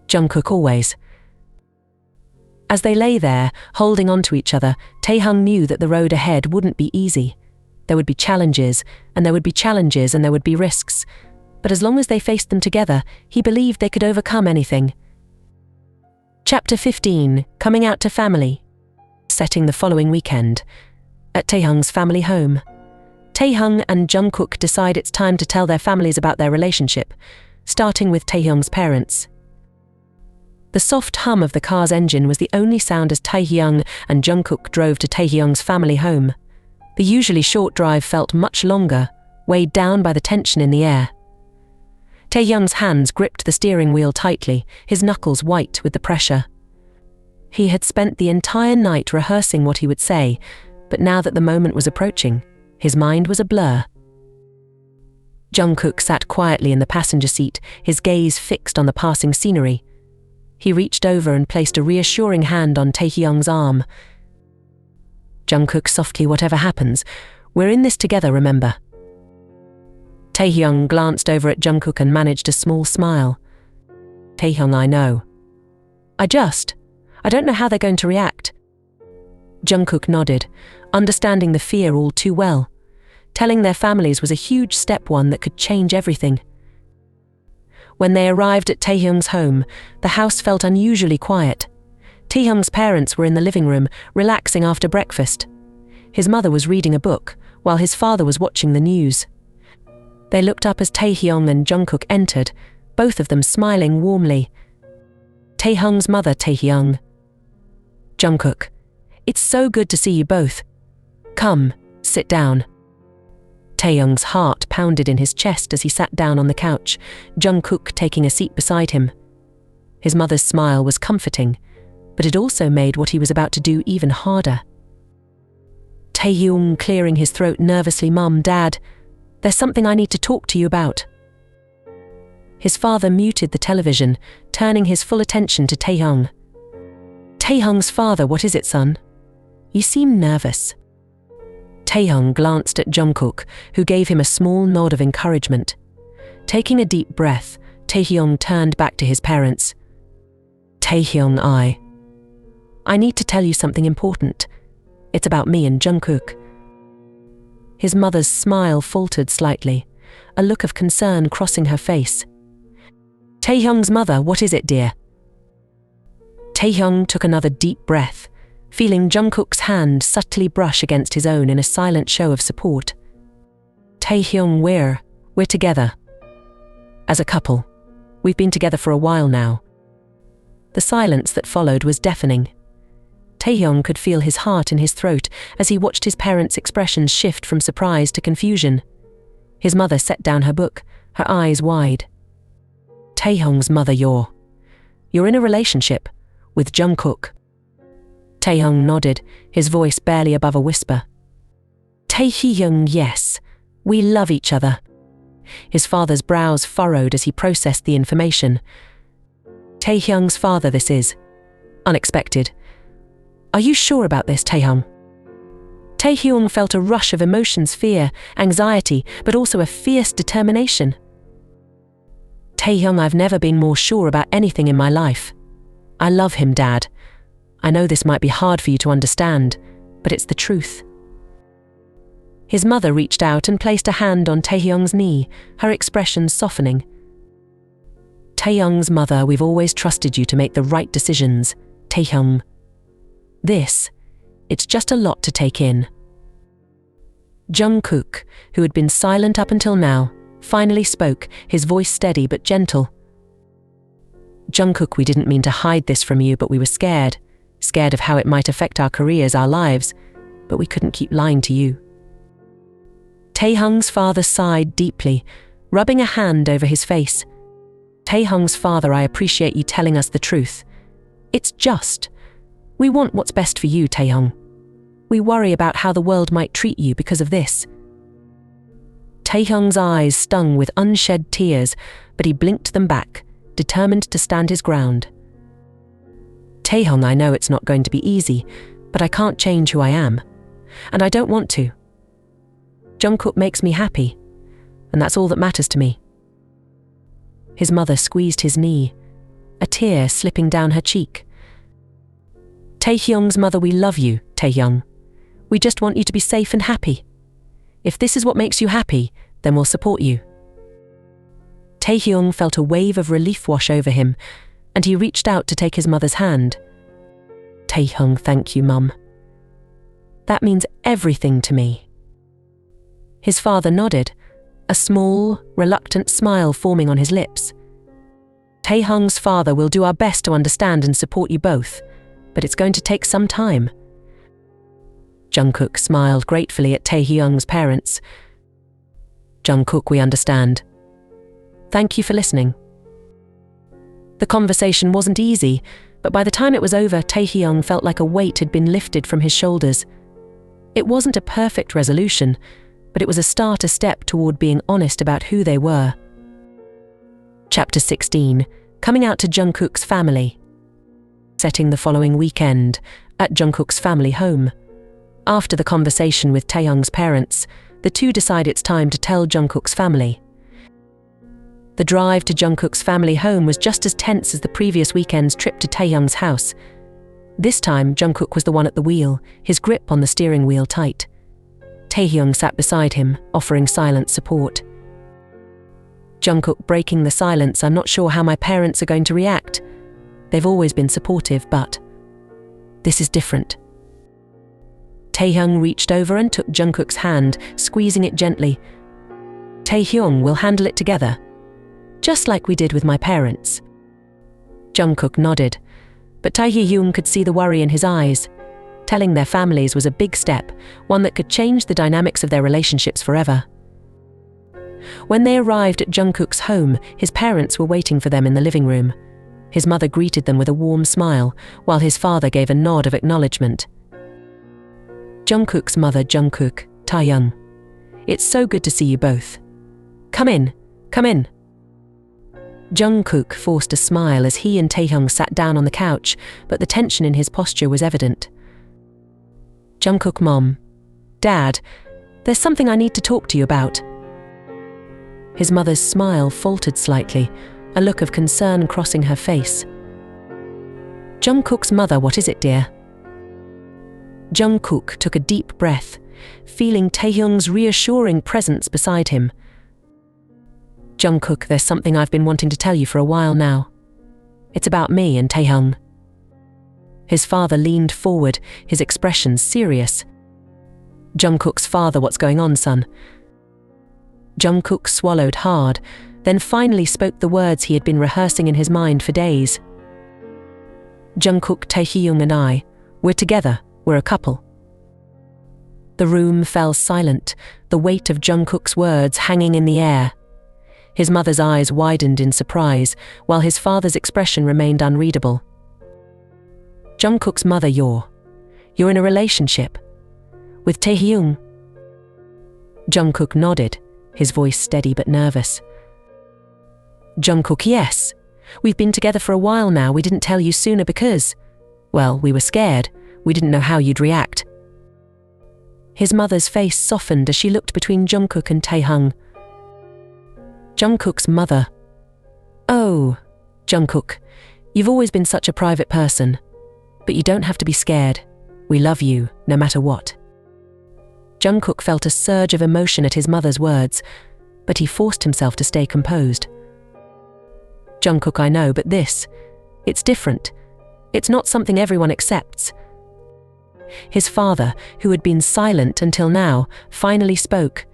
"Jungkook, always." As they lay there, holding on to each other, Taehyung knew that the road ahead wouldn't be easy. There would be challenges, and there would be challenges, and there would be risks. But as long as they faced them together, he believed they could overcome anything. Chapter 15, Coming Out to Family. Setting the following weekend. At Taehyung's family home. Taehyung and Jungkook decide it's time to tell their families about their relationship, starting with Taehyung's parents. The soft hum of the car's engine was the only sound as Taehyung and Jungkook drove to Taehyung's family home. The usually short drive felt much longer, weighed down by the tension in the air. Taehyung's hands gripped the steering wheel tightly, his knuckles white with the pressure. He had spent the entire night rehearsing what he would say, but now that the moment was approaching, his mind was a blur. Jungkook sat quietly in the passenger seat, his gaze fixed on the passing scenery. He reached over and placed a reassuring hand on Taehyung's arm. "Jungkook, softly, whatever happens, we're in this together, remember." Taehyung glanced over at Jungkook and managed a small smile. "Taehyung, I know. I don't know how they're going to react." Jungkook nodded, understanding the fear all too well. Telling their families was a huge step, one that could change everything. When they arrived at Taehyung's home, the house felt unusually quiet. Taehyung's parents were in the living room, relaxing after breakfast. His mother was reading a book, while his father was watching the news. They looked up as Taehyung and Jungkook entered, both of them smiling warmly. Taehyung's mother, Taehyung. Jungkook, it's so good to see you both. Come, sit down. Taehyung's heart pounded in his chest as he sat down on the couch, Jungkook taking a seat beside him. His mother's smile was comforting, but it also made what he was about to do even harder. Taehyung clearing his throat nervously, Mum, Dad, there's something I need to talk to you about. His father muted the television, turning his full attention to Taehyung. Taehyung's father, what is it, son? You seem nervous. Taehyung glanced at Jungkook, who gave him a small nod of encouragement. Taking a deep breath, Taehyung turned back to his parents. Taehyung, I need to tell you something important. It's about me and Jungkook. His mother's smile faltered slightly, a look of concern crossing her face. Taehyung's mother, what is it, dear? Taehyung took another deep breath, feeling Jungkook's hand subtly brush against his own in a silent show of support. Taehyung, we're together. As a couple. We've been together for a while now. The silence that followed was deafening. Taehyung could feel his heart in his throat as he watched his parents' expressions shift from surprise to confusion. His mother set down her book, her eyes wide. Taehyung's mother, you're in a relationship with Jungkook. Taehyung nodded, his voice barely above a whisper. Taehyung, yes, we love each other. His father's brows furrowed as he processed the information. Taehyung's father, this is unexpected. Are you sure about this, Taehyung? Taehyung felt a rush of emotions, fear, anxiety, but also a fierce determination. Taehyung, I've never been more sure about anything in my life. I love him, Dad. I know this might be hard for you to understand, but it's the truth. His mother reached out and placed a hand on Taehyung's knee, her expression softening. Taehyung's mother, we've always trusted you to make the right decisions, Taehyung. It's just a lot to take in. Jungkook, who had been silent up until now, finally spoke, his voice steady but gentle. Jungkook, we didn't mean to hide this from you, but we were scared of how it might affect our careers, our lives, but we couldn't keep lying to you. Taehyung's father sighed deeply, rubbing a hand over his face. Taehyung's father, I appreciate you telling us the truth. It's just. We want what's best for you, Taehyung. We worry about how the world might treat you because of this. Taehyung's eyes stung with unshed tears, but he blinked them back, determined to stand his ground. Taehyung, I know it's not going to be easy, but I can't change who I am, and I don't want to. Jungkook makes me happy, and that's all that matters to me. His mother squeezed his knee, a tear slipping down her cheek. Taehyung's mother, we love you, Taehyung. We just want you to be safe and happy. If this is what makes you happy, then we'll support you. Taehyung felt a wave of relief wash over him, and he reached out to take his mother's hand. Taehyung, thank you, Mum. That means everything to me. His father nodded, a small, reluctant smile forming on his lips. Taehyung's father, will do our best to understand and support you both, but it's going to take some time. Jungkook smiled gratefully at Taehyung's parents. Jungkook, we understand. Thank you for listening. The conversation wasn't easy, but by the time it was over, Taehyung felt like a weight had been lifted from his shoulders. It wasn't a perfect resolution, but it was a step toward being honest about who they were. Chapter 16, coming out to Jungkook's family. Setting the following weekend, at Jungkook's family home. After the conversation with Taehyung's parents, the two decide it's time to tell Jungkook's family. The drive to Jungkook's family home was just as tense as the previous weekend's trip to Taehyung's house. This time, Jungkook was the one at the wheel, his grip on the steering wheel tight. Taehyung sat beside him, offering silent support. Jungkook breaking the silence, I'm not sure how my parents are going to react. They've always been supportive, but this is different. Taehyung reached over and took Jungkook's hand, squeezing it gently. Taehyung, we'll handle it together. Just like we did with my parents. Jungkook nodded, but Taehyung could see the worry in his eyes. Telling their families was a big step, one that could change the dynamics of their relationships forever. When they arrived at Jungkook's home, his parents were waiting for them in the living room. His mother greeted them with a warm smile, while his father gave a nod of acknowledgement. Jungkook's mother, Jungkook, Taehyung. It's so good to see you both. Come in, come in. Jungkook forced a smile as he and Taehyung sat down on the couch, but the tension in his posture was evident. Jungkook, Mom, Dad, there's something I need to talk to you about. His mother's smile faltered slightly, a look of concern crossing her face. Jungkook's mother, what is it, dear? Jungkook took a deep breath, feeling Taehyung's reassuring presence beside him. Jungkook, there's something I've been wanting to tell you for a while now. It's about me and Taehyung. His father leaned forward, his expression serious. Jungkook's father, what's going on, son? Jungkook swallowed hard, then finally spoke the words he had been rehearsing in his mind for days. Jungkook, Taehyung and I, we're together, we're a couple. The room fell silent, the weight of Jungkook's words hanging in the air. His mother's eyes widened in surprise, while his father's expression remained unreadable. Jungkook's mother, you're in a relationship with Taehyung? Jungkook nodded, his voice steady but nervous. Jungkook, yes. We've been together for a while now. We didn't tell you sooner because, well, we were scared. We didn't know how you'd react. His mother's face softened as she looked between Jungkook and Taehyung. Jungkook's mother. Oh, Jungkook, you've always been such a private person. But you don't have to be scared. We love you, no matter what. Jungkook felt a surge of emotion at his mother's words, but he forced himself to stay composed. Jungkook, I know, but it's different. It's not something everyone accepts. His father, who had been silent until now, finally spoke.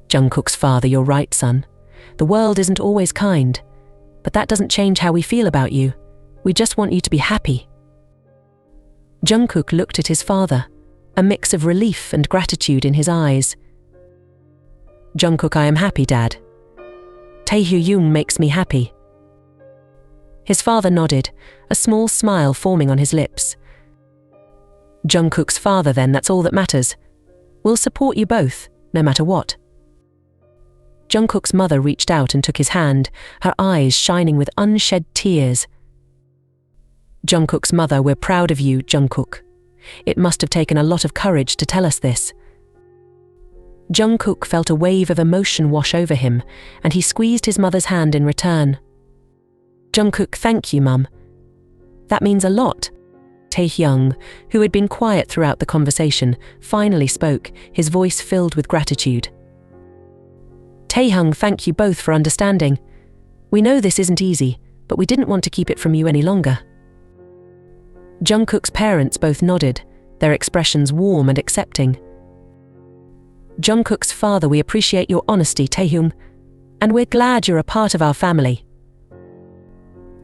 Jungkook's father, you're right, son. The world isn't always kind, but that doesn't change how we feel about you. We just want you to be happy. Jungkook looked at his father, a mix of relief and gratitude in his eyes. Jungkook, I am happy, Dad. Taehyung makes me happy. His father nodded, a small smile forming on his lips. Jungkook's father, then, that's all that matters. We'll support you both, no matter what. Jungkook's mother reached out and took his hand, her eyes shining with unshed tears. Jungkook's mother, we're proud of you, Jungkook. It must have taken a lot of courage to tell us this. Jungkook felt a wave of emotion wash over him, and he squeezed his mother's hand in return. Jungkook, thank you, Mum. That means a lot. Taehyung, who had been quiet throughout the conversation, finally spoke, his voice filled with gratitude. Taehyung, thank you both for understanding. We know this isn't easy, but we didn't want to keep it from you any longer. Jungkook's parents both nodded, their expressions warm and accepting. Jungkook's father, we appreciate your honesty, Taehyung, and we're glad you're a part of our family.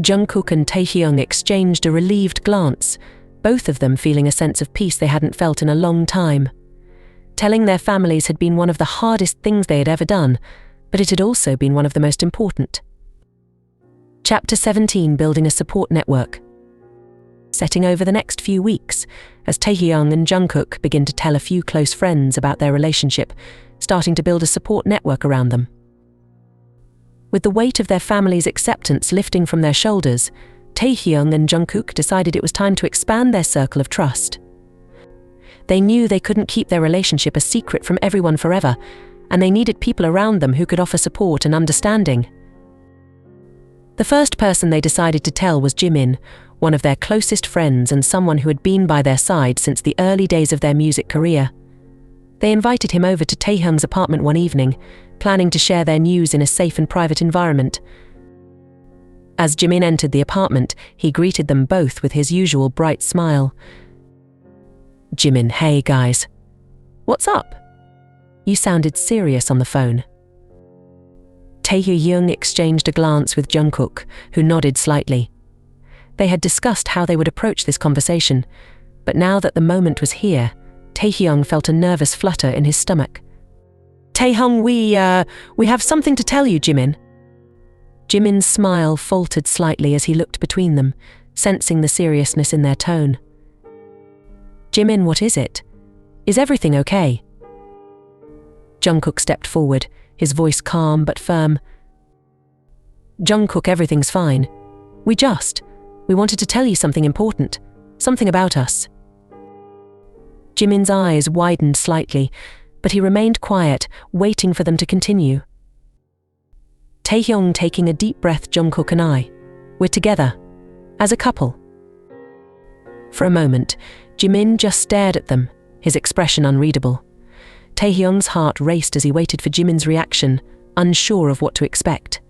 Jungkook and Taehyung exchanged a relieved glance, both of them feeling a sense of peace they hadn't felt in a long time. Telling their families had been one of the hardest things they had ever done, but it had also been one of the most important. Chapter 17, Building a Support Network. Setting over the next few weeks, as Taehyung and Jungkook begin to tell a few close friends about their relationship, starting to build a support network around them. With the weight of their family's acceptance lifting from their shoulders, Taehyung and Jungkook decided it was time to expand their circle of trust. They knew they couldn't keep their relationship a secret from everyone forever, and they needed people around them who could offer support and understanding. The first person they decided to tell was Jimin, one of their closest friends and someone who had been by their side since the early days of their music career. They invited him over to Taehyung's apartment one evening, planning to share their news in a safe and private environment. As Jimin entered the apartment, he greeted them both with his usual bright smile. Jimin, hey guys. What's up? You sounded serious on the phone. Taehyung exchanged a glance with Jungkook, who nodded slightly. They had discussed how they would approach this conversation, but now that the moment was here, Taehyung felt a nervous flutter in his stomach. "Taehyung, we have something to tell you, Jimin." Jimin's smile faltered slightly as he looked between them, sensing the seriousness in their tone. "Jimin, what is it? Is everything okay?" Jungkook stepped forward, his voice calm but firm. "Jungkook, everything's fine. We wanted to tell you something important, something about us." Jimin's eyes widened slightly, but he remained quiet, waiting for them to continue. Taehyung taking a deep breath. "Jungkook and I, we're together, as a couple." For a moment, Jimin just stared at them, his expression unreadable. Taehyung's heart raced as he waited for Jimin's reaction, unsure of what to expect.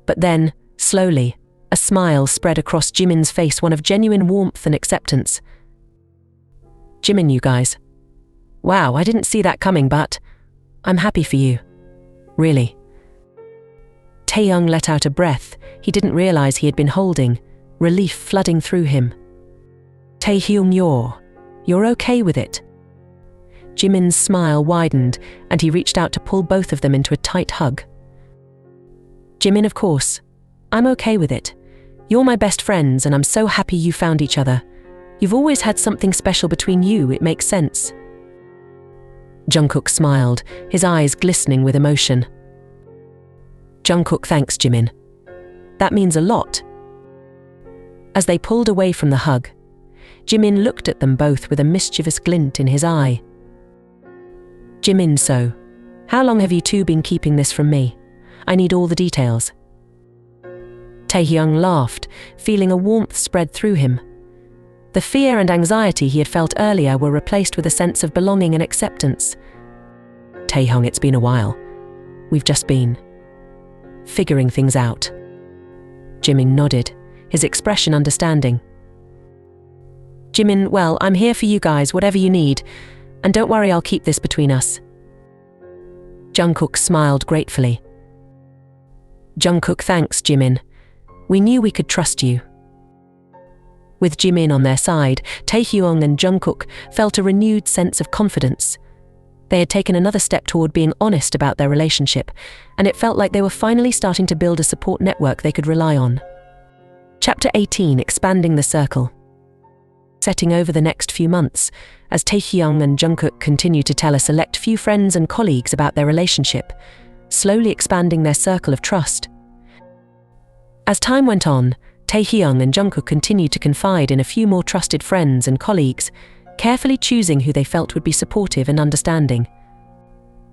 But then, slowly, a smile spread across Jimin's face, one of genuine warmth and acceptance. "Jimin, you guys. Wow, I didn't see that coming, but I'm happy for you. Really." Taehyung let out a breath he didn't realize he had been holding, relief flooding through him. "Taehyung, you're okay with it?" Jimin's smile widened, and he reached out to pull both of them into a tight hug. "Jimin, of course. I'm okay with it. You're my best friends, and I'm so happy you found each other. You've always had something special between you, it makes sense." Jungkook smiled, his eyes glistening with emotion. "Jungkook, thanks, Jimin. That means a lot." As they pulled away from the hug, Jimin looked at them both with a mischievous glint in his eye. "Jimin, so, how long have you two been keeping this from me? I need all the details." Taehyung laughed, feeling a warmth spread through him. The fear and anxiety he had felt earlier were replaced with a sense of belonging and acceptance. "Taehyung, it's been a while. We've just been figuring things out." Jimin nodded, his expression understanding. "Jimin, well, I'm here for you guys, whatever you need, and don't worry, I'll keep this between us." Jungkook smiled gratefully. "Jungkook, thanks, Jimin. We knew we could trust you." With Jimin on their side, Taehyung and Jungkook felt a renewed sense of confidence. They had taken another step toward being honest about their relationship, and it felt like they were finally starting to build a support network they could rely on. Chapter 18, Expanding the Circle. Setting over the next few months, as Taehyung and Jungkook continued to tell a select few friends and colleagues about their relationship, slowly expanding their circle of trust. As time went on, Taehyung and Jungkook continued to confide in a few more trusted friends and colleagues, carefully choosing who they felt would be supportive and understanding.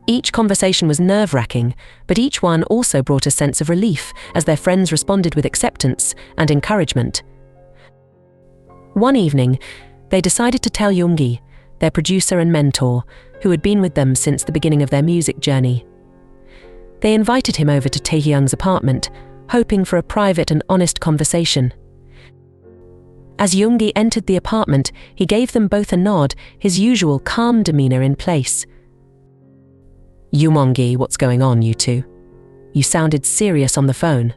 Each conversation was nerve-wracking, but each one also brought a sense of relief as their friends responded with acceptance and encouragement. One evening, they decided to tell Yoongi, their producer and mentor, who had been with them since the beginning of their music journey. They invited him over to Taehyung's apartment, hoping for a private and honest conversation. As Yoongi entered the apartment, he gave them both a nod, his usual calm demeanor in place. "Yoongi, what's going on, you two? You sounded serious on the phone."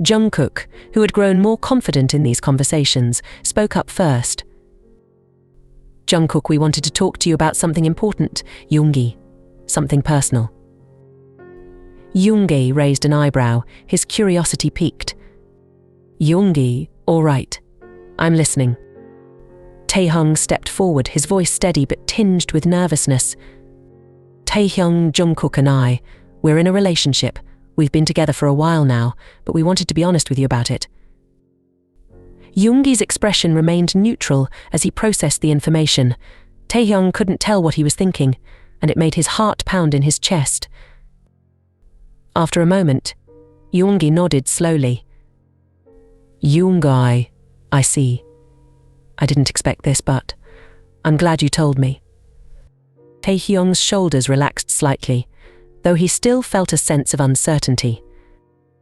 Jungkook, who had grown more confident in these conversations, spoke up first. "Jungkook, we wanted to talk to you about something important, Yoongi. Something personal." Yoongi raised an eyebrow, his curiosity piqued. "Yoongi, all right. I'm listening." Taehyung stepped forward, his voice steady but tinged with nervousness. "Taehyung, Jungkook and I, we're in a relationship. We've been together for a while now, but we wanted to be honest with you about it." Yoongi's expression remained neutral as he processed the information. Taehyung couldn't tell what he was thinking, and it made his heart pound in his chest. After a moment, Yoongi nodded slowly. "Yoongi, I see. I didn't expect this, but I'm glad you told me." Taehyung's shoulders relaxed slightly, though he still felt a sense of uncertainty.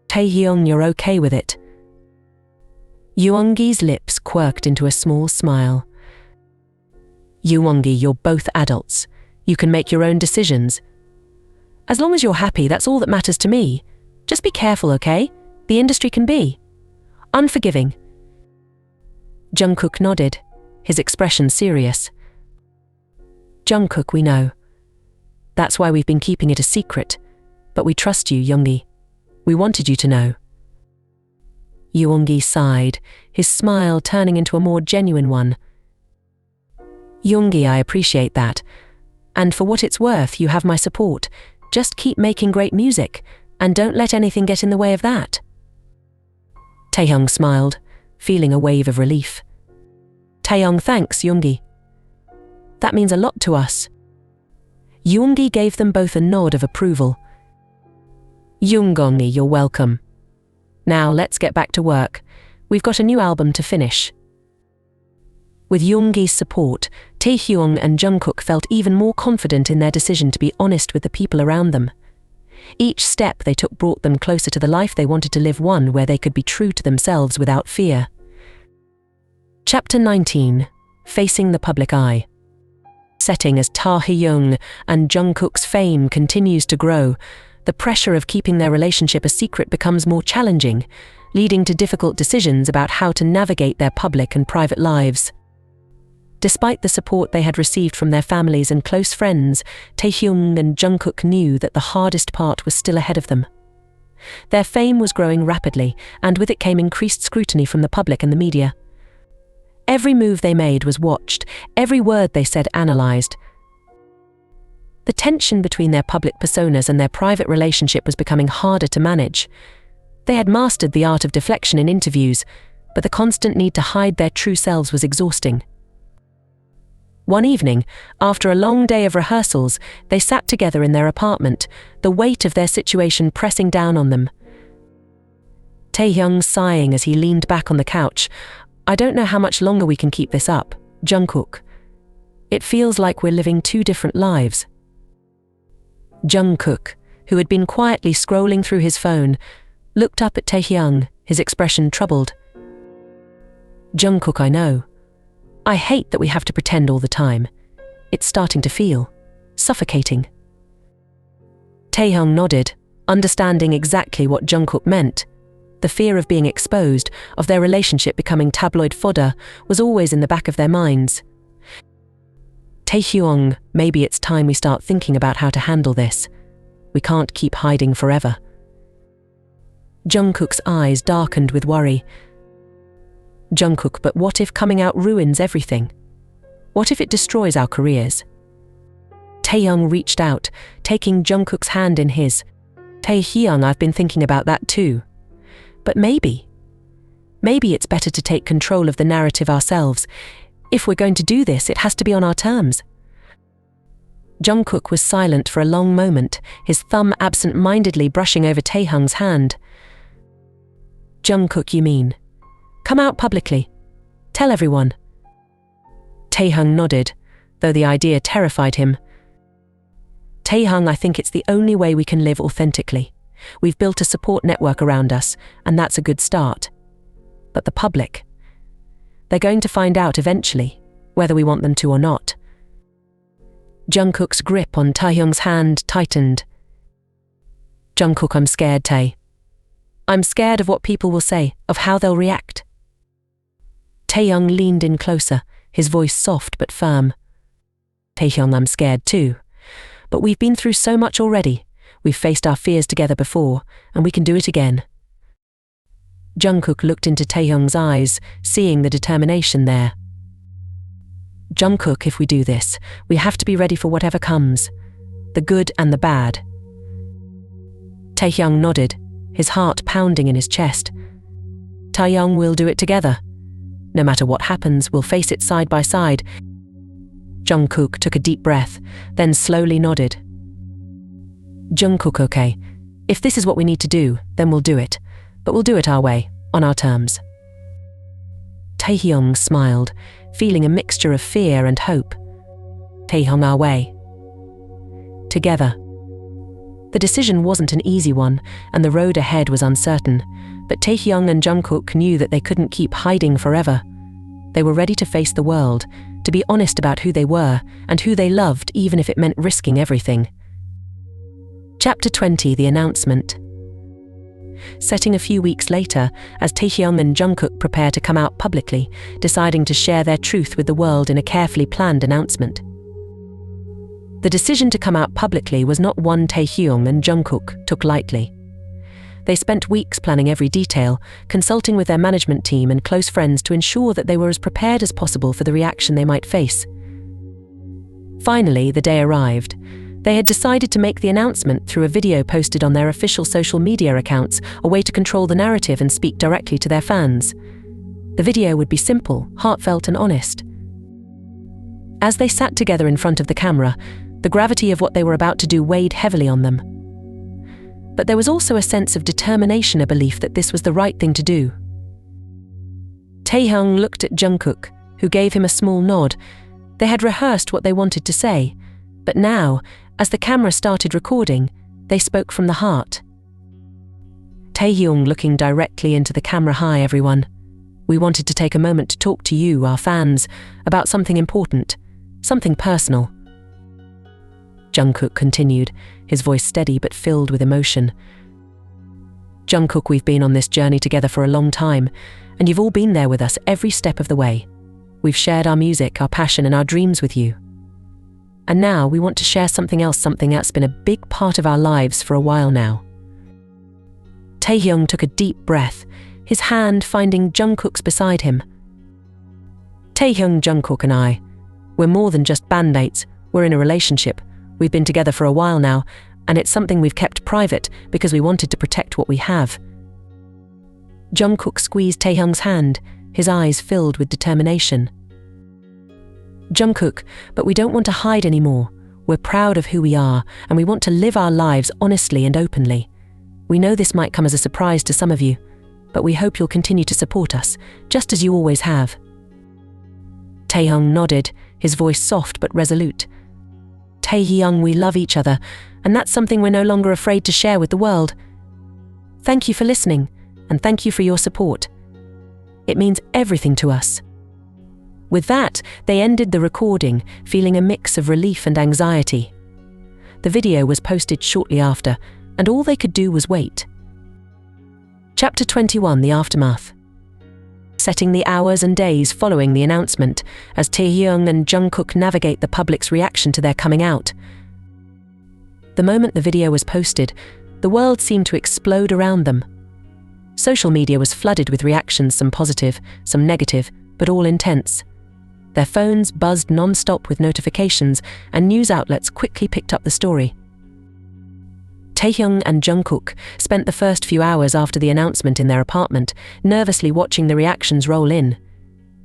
"Taehyung, you're okay with it?" Yoongi's lips quirked into a small smile. "Yoongi, you're both adults. You can make your own decisions." As long as you're happy, that's all that matters to me. Just be careful, okay? The industry can be unforgiving." Jungkook nodded, his expression serious. "Jungkook, we know. That's why we've been keeping it a secret. But we trust you, Yoongi. We wanted you to know." Yoongi sighed, his smile turning into a more genuine one. "Yoongi, I appreciate that. And for what it's worth, you have my support. Just keep making great music, and don't let anything get in the way of that." Taehyung smiled, feeling a wave of relief. "Taehyung, thanks, Yoongi. That means a lot to us." Yoongi gave them both a nod of approval. "Yoongi, you're welcome. Now let's get back to work. We've got a new album to finish." With Yoongi's support, Taehyung and Jungkook felt even more confident in their decision to be honest with the people around them. Each step they took brought them closer to the life they wanted to live, one where they could be true to themselves without fear. Chapter 19. Facing the Public Eye. Setting as Taehyung and Jungkook's fame continues to grow, the pressure of keeping their relationship a secret becomes more challenging, leading to difficult decisions about how to navigate their public and private lives. Despite the support they had received from their families and close friends, Taehyung and Jungkook knew that the hardest part was still ahead of them. Their fame was growing rapidly, and with it came increased scrutiny from the public and the media. Every move they made was watched, every word they said analyzed. The tension between their public personas and their private relationship was becoming harder to manage. They had mastered the art of deflection in interviews, but the constant need to hide their true selves was exhausting. One evening, after a long day of rehearsals, they sat together in their apartment, the weight of their situation pressing down on them. Taehyung sighing as he leaned back on the couch. "I don't know how much longer we can keep this up, Jungkook. It feels like we're living two different lives." Jungkook, who had been quietly scrolling through his phone, looked up at Taehyung, his expression troubled. "Jungkook, I know. I hate that we have to pretend all the time. It's starting to feel suffocating." Taehyung nodded, understanding exactly what Jungkook meant. The fear of being exposed, of their relationship becoming tabloid fodder, was always in the back of their minds. "Taehyung, maybe it's time we start thinking about how to handle this. We can't keep hiding forever." Jungkook's eyes darkened with worry. "Jungkook, but what if coming out ruins everything? What if it destroys our careers?" Taehyung reached out, taking Jungkook's hand in his. "Taehyung, I've been thinking about that too. But maybe it's better to take control of the narrative ourselves. If we're going to do this, it has to be on our terms." Jungkook was silent for a long moment, his thumb absent-mindedly brushing over Taehyung's hand. "Jungkook, you mean? Come out publicly. Tell everyone." Taehyung nodded, though the idea terrified him. "Taehyung, I think it's the only way we can live authentically. We've built a support network around us, and that's a good start. But the public, they're going to find out eventually, whether we want them to or not." Jungkook's grip on Taehyung's hand tightened. "Jungkook, I'm scared, Tae. I'm scared of what people will say, of how they'll react." Taehyung leaned in closer, his voice soft but firm. "Taehyung, I'm scared too. But we've been through so much already. We've faced our fears together before, and we can do it again." Jungkook looked into Taehyung's eyes, seeing the determination there. "Jungkook, if we do this, we have to be ready for whatever comes, the good and the bad." Taehyung nodded, his heart pounding in his chest. "Taehyung, we'll do it together. No matter what happens, we'll face it side by side." Jungkook took a deep breath, then slowly nodded. "Jungkook, okay. If this is what we need to do, then we'll do it. But we'll do it our way, on our terms." Taehyung smiled, feeling a mixture of fear and hope. "Taehyung, our way. Together." The decision wasn't an easy one, and the road ahead was uncertain, but Taehyung and Jungkook knew that they couldn't keep hiding forever. They were ready to face the world, to be honest about who they were and who they loved, even if it meant risking everything. Chapter 20, The Announcement. Setting a few weeks later, as Taehyung and Jungkook prepare to come out publicly, deciding to share their truth with the world in a carefully planned announcement. The decision to come out publicly was not one Taehyung and Jungkook took lightly. They spent weeks planning every detail, consulting with their management team and close friends to ensure that they were as prepared as possible for the reaction they might face. Finally, the day arrived. They had decided to make the announcement through a video posted on their official social media accounts, a way to control the narrative and speak directly to their fans. The video would be simple, heartfelt and honest. As they sat together in front of the camera, the gravity of what they were about to do weighed heavily on them. But there was also a sense of determination, a belief that this was the right thing to do. Taehyung looked at Jungkook, who gave him a small nod. They had rehearsed what they wanted to say, but now, as the camera started recording, they spoke from the heart. Taehyung looking directly into the camera. "Hi everyone. We wanted to take a moment to talk to you, our fans, about something important, something personal." Jungkook continued, his voice steady but filled with emotion. "Jungkook, we've been on this journey together for a long time, and you've all been there with us every step of the way. We've shared our music, our passion and our dreams with you. And now we want to share something else, something that's been a big part of our lives for a while now." Taehyung took a deep breath, his hand finding Jungkook's beside him. "Taehyung, Jungkook and I, we're more than just bandmates. We're in a relationship. We've been together for a while now, and it's something we've kept private because we wanted to protect what we have." Jungkook squeezed Taehyung's hand, his eyes filled with determination. "Jungkook, but we don't want to hide anymore. We're proud of who we are, and we want to live our lives honestly and openly. We know this might come as a surprise to some of you, but we hope you'll continue to support us, just as you always have." Taehyung nodded, his voice soft but resolute. "Taehyung, we love each other, and that's something we're no longer afraid to share with the world. Thank you for listening, and thank you for your support. It means everything to us." With that, they ended the recording, feeling a mix of relief and anxiety. The video was posted shortly after, and all they could do was wait. Chapter 21, The Aftermath. Setting the hours and days following the announcement, as Taehyung and Jungkook navigate the public's reaction to their coming out. The moment the video was posted, the world seemed to explode around them. Social media was flooded with reactions, some positive, some negative, but all intense. Their phones buzzed non-stop with notifications, and news outlets quickly picked up the story. Taehyung and Jungkook spent the first few hours after the announcement in their apartment, nervously watching the reactions roll in.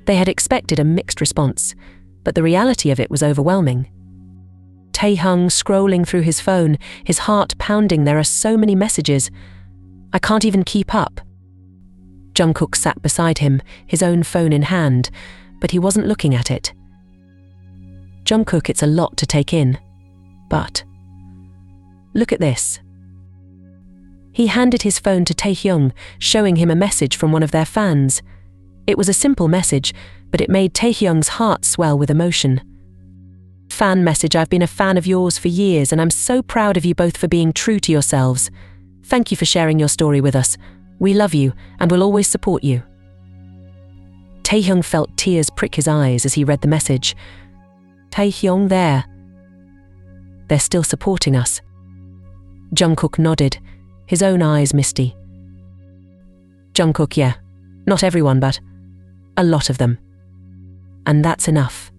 They had expected a mixed response, but the reality of it was overwhelming. Taehyung scrolling through his phone, his heart pounding. "There are so many messages. I can't even keep up." Jungkook sat beside him, his own phone in hand, but he wasn't looking at it. "Jungkook, it's a lot to take in. But look at this." He handed his phone to Taehyung, showing him a message from one of their fans. It was a simple message, but it made Taehyung's heart swell with emotion. "Fan message, I've been a fan of yours for years, and I'm so proud of you both for being true to yourselves. Thank you for sharing your story with us. We love you, and will always support you." Taehyung felt tears prick his eyes as he read the message. "Taehyung, they're still supporting us." Jungkook nodded, his own eyes misty. "Jungkook, yeah. Not everyone, but a lot of them. And that's enough."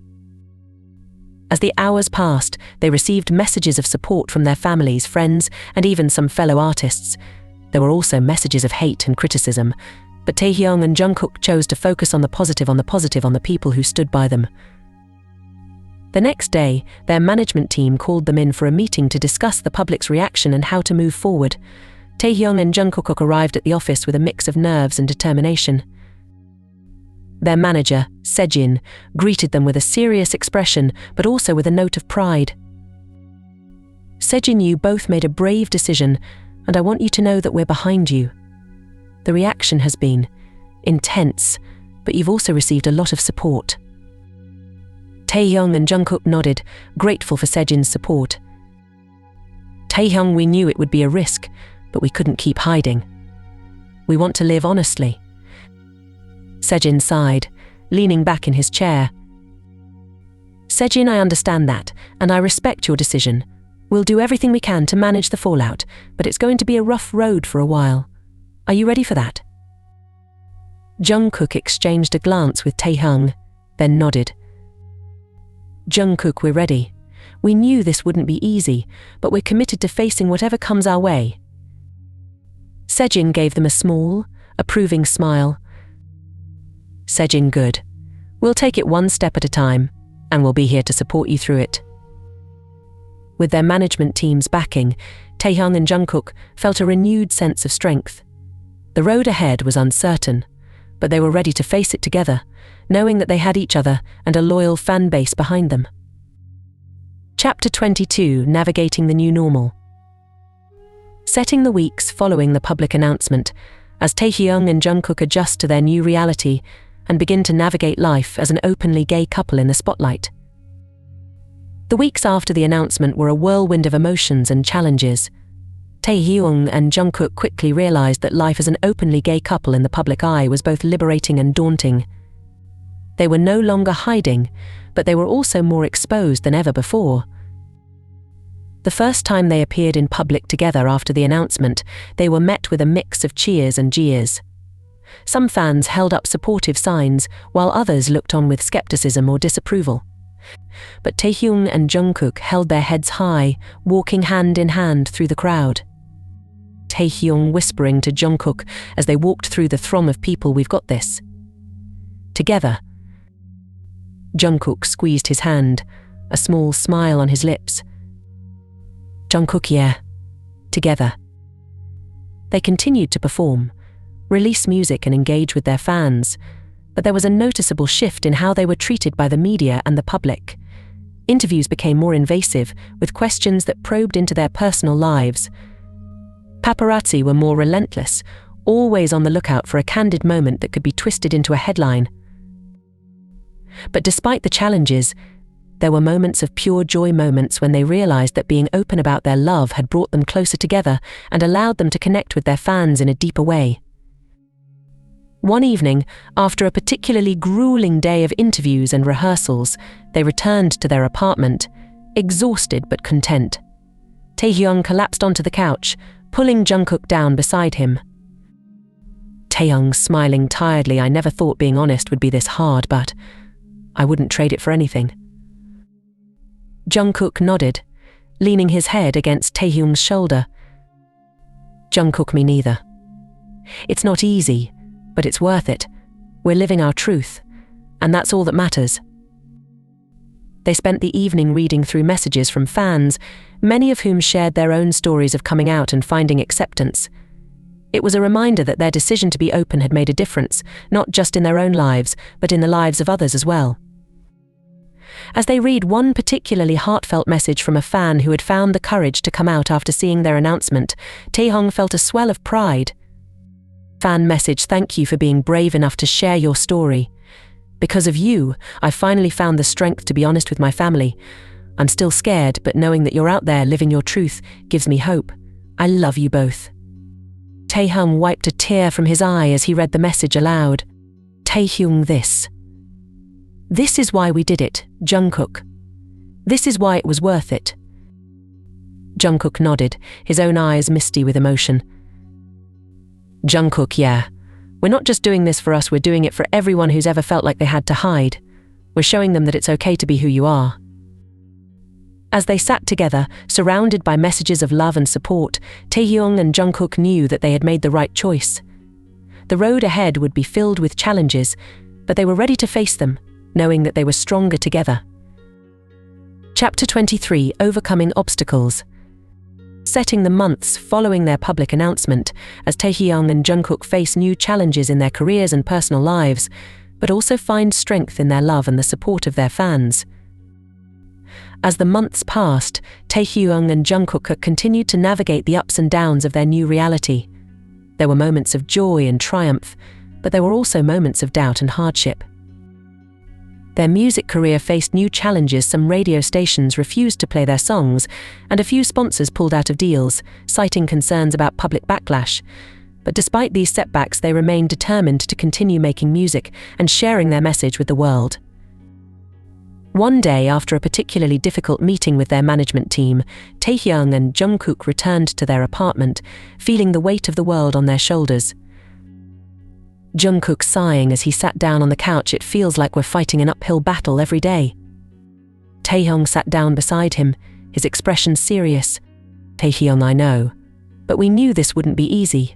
As the hours passed, they received messages of support from their families, friends, and even some fellow artists. There were also messages of hate and criticism, but Taehyung and Jungkook chose to focus on the positive, on the people who stood by them. The next day, their management team called them in for a meeting to discuss the public's reaction and how to move forward. Taehyung and Jungkook arrived at the office with a mix of nerves and determination. Their manager, Sejin, greeted them with a serious expression, but also with a note of pride. "Sejin, you both made a brave decision, and I want you to know that we're behind you. The reaction has been intense, but you've also received a lot of support." Taehyung and Jungkook nodded, grateful for Sejin's support. Taehyung, we knew it would be a risk, but we couldn't keep hiding. We want to live honestly. Sejin sighed, leaning back in his chair. Sejin, I understand that, and I respect your decision. We'll do everything we can to manage the fallout, but it's going to be a rough road for a while. Are you ready for that? Jungkook exchanged a glance with Taehyung, then nodded. Jungkook, we're ready. We knew this wouldn't be easy, but we're committed to facing whatever comes our way. Sejin gave them a small, approving smile. Sejin, good. We'll take it one step at a time, and we'll be here to support you through it. With their management team's backing, Taehyung and Jungkook felt a renewed sense of strength. The road ahead was uncertain, but they were ready to face it together, knowing that they had each other and a loyal fan base behind them. Chapter 22, Navigating the New Normal. Setting the weeks following the public announcement, as Taehyung and Jungkook adjust to their new reality and begin to navigate life as an openly gay couple in the spotlight. The weeks after the announcement were a whirlwind of emotions and challenges. Taehyung and Jungkook quickly realized that life as an openly gay couple in the public eye was both liberating and daunting. They were no longer hiding, but they were also more exposed than ever before. The first time they appeared in public together after the announcement, they were met with a mix of cheers and jeers. Some fans held up supportive signs, while others looked on with skepticism or disapproval. But Taehyung and Jungkook held their heads high, walking hand in hand through the crowd. Taehyung whispering to Jungkook as they walked through the throng of people, "We've got this. Together." Jungkook squeezed his hand, a small smile on his lips. Jungkook, yeah. Together. They continued to perform, release music and engage with their fans, but there was a noticeable shift in how they were treated by the media and the public. Interviews became more invasive, with questions that probed into their personal lives. Paparazzi were more relentless, always on the lookout for a candid moment that could be twisted into a headline. But despite the challenges, there were moments of pure joy, moments when they realized that being open about their love had brought them closer together and allowed them to connect with their fans in a deeper way. One evening, after a particularly grueling day of interviews and rehearsals, they returned to their apartment, exhausted but content. Taehyung collapsed onto the couch, pulling Jungkook down beside him. Taehyung smiling tiredly, "I never thought being honest would be this hard, but I wouldn't trade it for anything." Jungkook nodded, leaning his head against Taehyung's shoulder. "Jungkook, me neither. It's not easy, but it's worth it. We're living our truth, and that's all that matters." They spent the evening reading through messages from fans, many of whom shared their own stories of coming out and finding acceptance. It was a reminder that their decision to be open had made a difference, not just in their own lives, but in the lives of others as well. As they read one particularly heartfelt message from a fan who had found the courage to come out after seeing their announcement, Taehyung felt a swell of pride. Fan message, "Thank you for being brave enough to share your story. Because of you, I finally found the strength to be honest with my family. I'm still scared, but knowing that you're out there living your truth gives me hope. I love you both." Taehyung wiped a tear from his eye as he read the message aloud. Taehyung, this is why we did it, Jungkook. This is why it was worth it." Jungkook nodded, his own eyes misty with emotion. "Jungkook, yeah. We're not just doing this for us, we're doing it for everyone who's ever felt like they had to hide. We're showing them that it's okay to be who you are." As they sat together, surrounded by messages of love and support, Taehyung and Jungkook knew that they had made the right choice. The road ahead would be filled with challenges, but they were ready to face them, knowing that they were stronger together. Chapter 23, Overcoming Obstacles. Setting the months following their public announcement, as Taehyung and Jungkook face new challenges in their careers and personal lives, but also find strength in their love and the support of their fans. As the months passed, Taehyung and Jungkook continued to navigate the ups and downs of their new reality. There were moments of joy and triumph, but there were also moments of doubt and hardship. Their music career faced new challenges. Some radio stations refused to play their songs, and a few sponsors pulled out of deals, citing concerns about public backlash. But despite these setbacks, they remained determined to continue making music and sharing their message with the world. One day, after a particularly difficult meeting with their management team, Taehyung and Jungkook returned to their apartment, feeling the weight of the world on their shoulders. Jungkook sighing as he sat down on the couch. It feels like we're fighting an uphill battle every day. Taehyung sat down beside him, his expression serious. Taehyung, I know, but we knew this wouldn't be easy.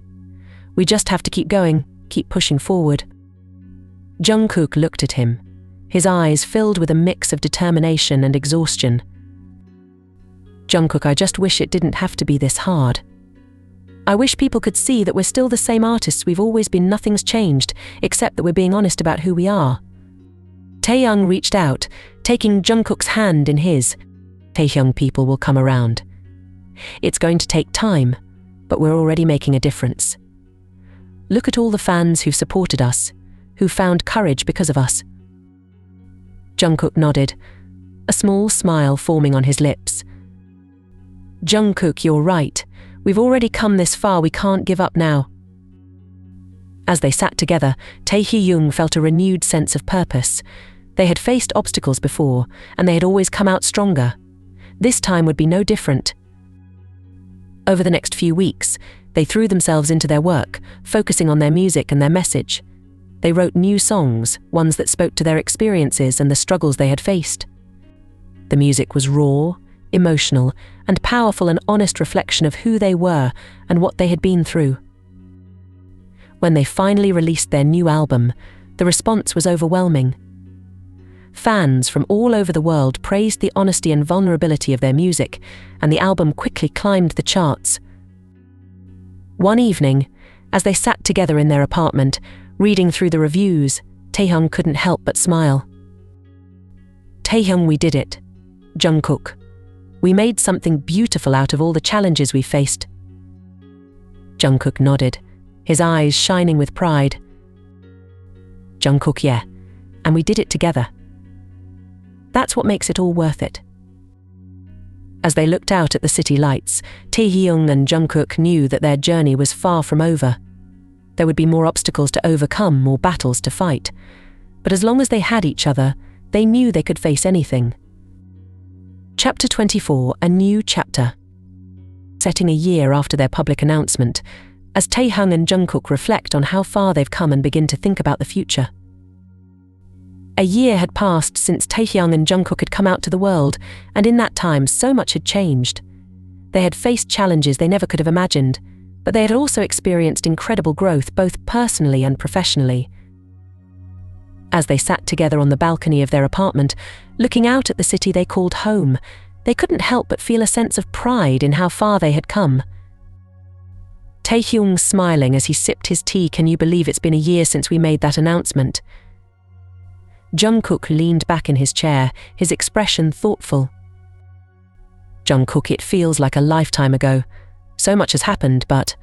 We just have to keep going, keep pushing forward. Jungkook looked at him, his eyes filled with a mix of determination and exhaustion. Jungkook, I just wish it didn't have to be this hard. I wish people could see that we're still the same artists we've always been. Nothing's changed, except that we're being honest about who we are. Taehyung reached out, taking Jungkook's hand in his. Taehyung, people will come around. It's going to take time, but we're already making a difference. Look at all the fans who've supported us, who found courage because of us. Jungkook nodded, a small smile forming on his lips. Jungkook, you're right. We've already come this far, we can't give up now. As they sat together, Taehyung felt a renewed sense of purpose. They had faced obstacles before, and they had always come out stronger. This time would be no different. Over the next few weeks, they threw themselves into their work, focusing on their music and their message. They wrote new songs, ones that spoke to their experiences and the struggles they had faced. The music was raw, emotional, and powerful, an honest reflection of who they were and what they had been through. When they finally released their new album, the response was overwhelming. Fans from all over the world praised the honesty and vulnerability of their music, and the album quickly climbed the charts. One evening, as they sat together in their apartment, reading through the reviews, Taehyung couldn't help but smile. Taehyung, we did it. Jungkook. We made something beautiful out of all the challenges we faced. Jungkook nodded, his eyes shining with pride. Jungkook, yeah, and we did it together. That's what makes it all worth it. As they looked out at the city lights, Taehyung and Jungkook knew that their journey was far from over. There would be more obstacles to overcome, more battles to fight. But as long as they had each other, they knew they could face anything. Chapter 24, a new chapter. Setting a year after their public announcement, as Taehyung and Jungkook reflect on how far they've come and begin to think about the future. A year had passed since Taehyung and Jungkook had come out to the world, and in that time so much had changed. They had faced challenges they never could have imagined, but they had also experienced incredible growth both personally and professionally. As they sat together on the balcony of their apartment, looking out at the city they called home, they couldn't help but feel a sense of pride in how far they had come. Taehyung smiling as he sipped his tea. Can you believe it's been a year since we made that announcement? Jungkook leaned back in his chair, his expression thoughtful. Jungkook, it feels like a lifetime ago. So much has happened, but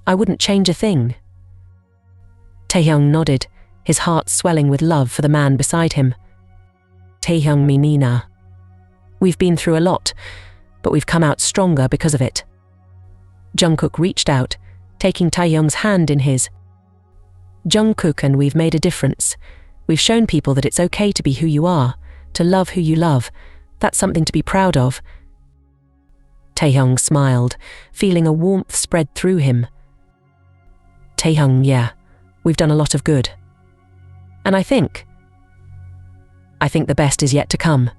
I wouldn't change a thing. Taehyung nodded, his heart swelling with love for the man beside him. Taehyung, me Nina. We've been through a lot, but we've come out stronger because of it. Jungkook reached out, taking Taehyung's hand in his. Jungkook, and we've made a difference. We've shown people that it's okay to be who you are, to love who you love. That's something to be proud of. Taehyung smiled, feeling a warmth spread through him. Taehyung, yeah, we've done a lot of good. And I think the best is yet to come.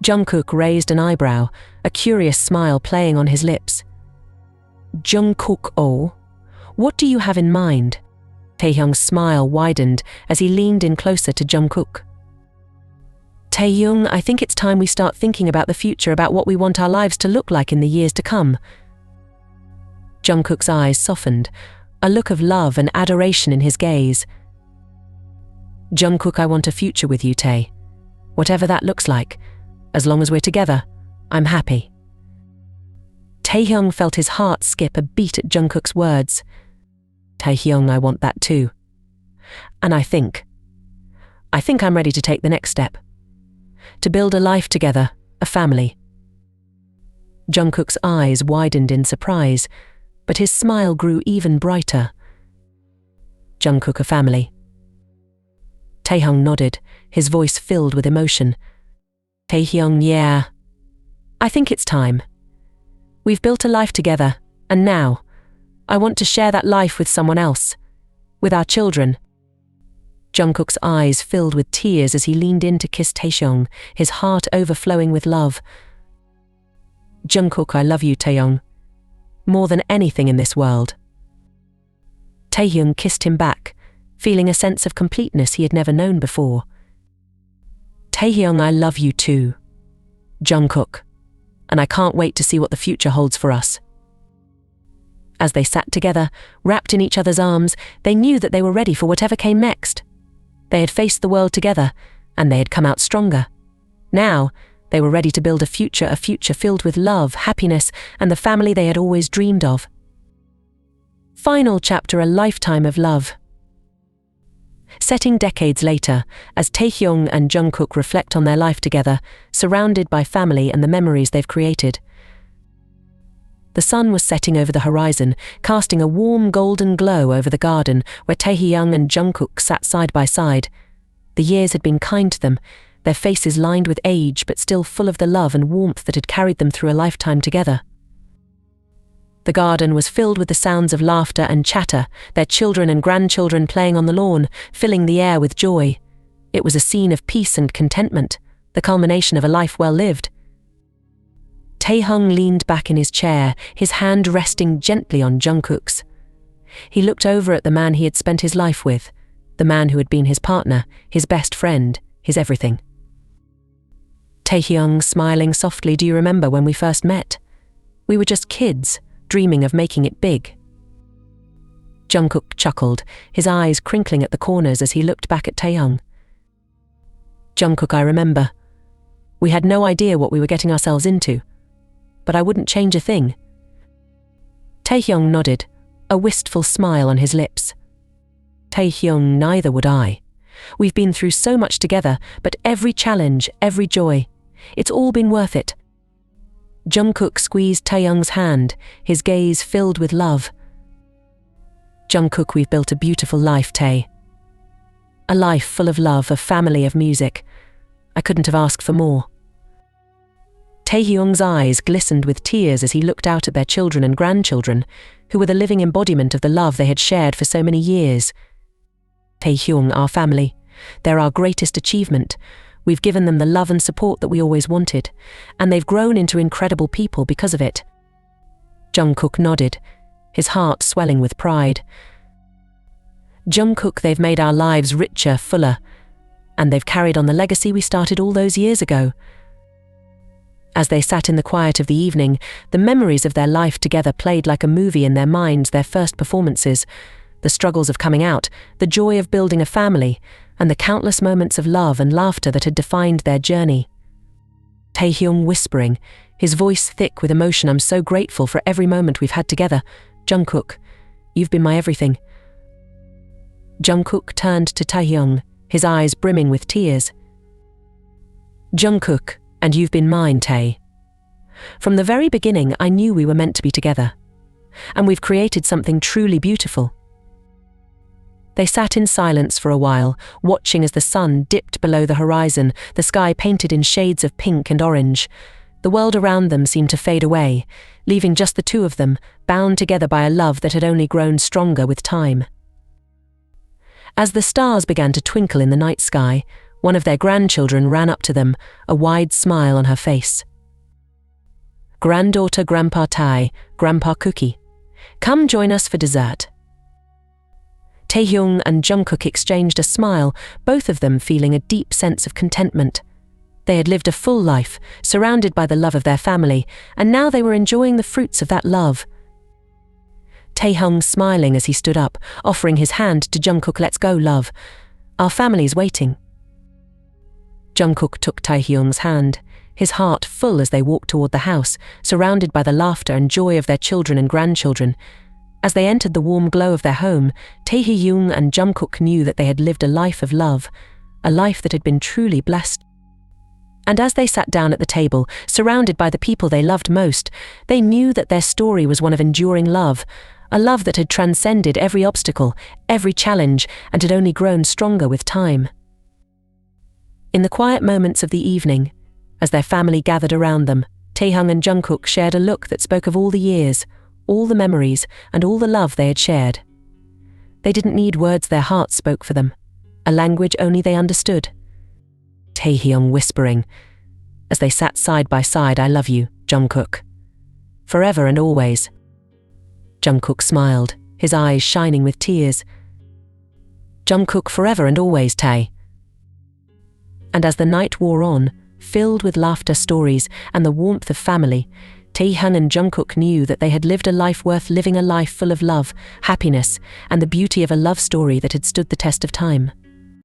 Jungkook raised an eyebrow, a curious smile playing on his lips. Jungkook, oh, what do you have in mind? Taehyung's smile widened as he leaned in closer to Jungkook. Taehyung, I think it's time we start thinking about the future, about what we want our lives to look like in the years to come. Jungkook's eyes softened, a look of love and adoration in his gaze. Jungkook, I want a future with you, Tae. Whatever that looks like, as long as we're together, I'm happy. Taehyung felt his heart skip a beat at Jungkook's words. Taehyung, I want that too. And I think I think I'm ready to take the next step. To build a life together, a family. Jungkook's eyes widened in surprise, but his smile grew even brighter. Jungkook, a family. Taehyung nodded, his voice filled with emotion. Taehyung, yeah. I think it's time. We've built a life together, and now, I want to share that life with someone else. With our children. Jungkook's eyes filled with tears as he leaned in to kiss Taehyung, his heart overflowing with love. Jungkook, I love you, Taehyung. More than anything in this world. Taehyung kissed him back, feeling a sense of completeness he had never known before. Taehyung, I love you too. Jungkook. And I can't wait to see what the future holds for us. As they sat together, wrapped in each other's arms, they knew that they were ready for whatever came next. They had faced the world together, and they had come out stronger. Now, they were ready to build a future filled with love, happiness, and the family they had always dreamed of. Final chapter, a lifetime of love. Setting decades later, as Taehyung and Jungkook reflect on their life together, surrounded by family and the memories they've created. The sun was setting over the horizon, casting a warm golden glow over the garden where Taehyung and Jungkook sat side by side. The years had been kind to them, their faces lined with age but still full of the love and warmth that had carried them through a lifetime together. The garden was filled with the sounds of laughter and chatter, their children and grandchildren playing on the lawn, filling the air with joy. It was a scene of peace and contentment, the culmination of a life well lived. Taehyung leaned back in his chair, his hand resting gently on Jungkook's. He looked over at the man he had spent his life with, the man who had been his partner, his best friend, his everything. Taehyung, smiling softly, do you remember when we first met? We were just kids, dreaming of making it big. Jungkook chuckled, his eyes crinkling at the corners as he looked back at Taehyung. Jungkook, I remember. We had no idea what we were getting ourselves into. But I wouldn't change a thing. Taehyung nodded, a wistful smile on his lips. Taehyung, neither would I. We've been through so much together, but every challenge, every joy, it's all been worth it. Jungkook squeezed Taehyung's hand, his gaze filled with love. Jungkook, we've built a beautiful life, Tae. A life full of love, of family, of music. I couldn't have asked for more. Taehyung's eyes glistened with tears as he looked out at their children and grandchildren, who were the living embodiment of the love they had shared for so many years. Taehyung, our family. They're our greatest achievement. We've given them the love and support that we always wanted, and they've grown into incredible people because of it. Jungkook nodded, his heart swelling with pride. Jungkook, they've made our lives richer, fuller, and they've carried on the legacy we started all those years ago. As they sat in the quiet of the evening, the memories of their life together played like a movie in their minds, their first performances, the struggles of coming out, the joy of building a family, and the countless moments of love and laughter that had defined their journey. Taehyung whispering, his voice thick with emotion, I'm so grateful for every moment we've had together. Jungkook, you've been my everything. Jungkook turned to Taehyung, his eyes brimming with tears. Jungkook, and you've been mine, Tae. From the very beginning, I knew we were meant to be together. And we've created something truly beautiful. They sat in silence for a while, watching as the sun dipped below the horizon, the sky painted in shades of pink and orange. The world around them seemed to fade away, leaving just the two of them, bound together by a love that had only grown stronger with time. As the stars began to twinkle in the night sky, one of their grandchildren ran up to them, a wide smile on her face. Granddaughter Grandpa Tae, Grandpa Cookie, come join us for dessert. Taehyung and Jungkook exchanged a smile, both of them feeling a deep sense of contentment. They had lived a full life, surrounded by the love of their family, and now they were enjoying the fruits of that love. Taehyung smiling as he stood up, offering his hand to Jungkook, let's go, love. Our family's waiting. Jungkook took Taehyung's hand, his heart full as they walked toward the house, surrounded by the laughter and joy of their children and grandchildren. As they entered the warm glow of their home, Taehyung and Jungkook knew that they had lived a life of love, a life that had been truly blessed. And as they sat down at the table, surrounded by the people they loved most, they knew that their story was one of enduring love, a love that had transcended every obstacle, every challenge, and had only grown stronger with time. In the quiet moments of the evening, as their family gathered around them, Taehyung and Jungkook shared a look that spoke of all the years, all the memories, and all the love they had shared. They didn't need words, their hearts spoke for them, a language only they understood. Taehyung whispering, as they sat side by side, "I love you, Jungkook. Forever and always." Jungkook smiled, his eyes shining with tears. "Jungkook, forever and always, Tae." And as the night wore on, filled with laughter, stories, and the warmth of family, Taehyung and Jungkook knew that they had lived a life worth living, a life full of love, happiness, and the beauty of a love story that had stood the test of time.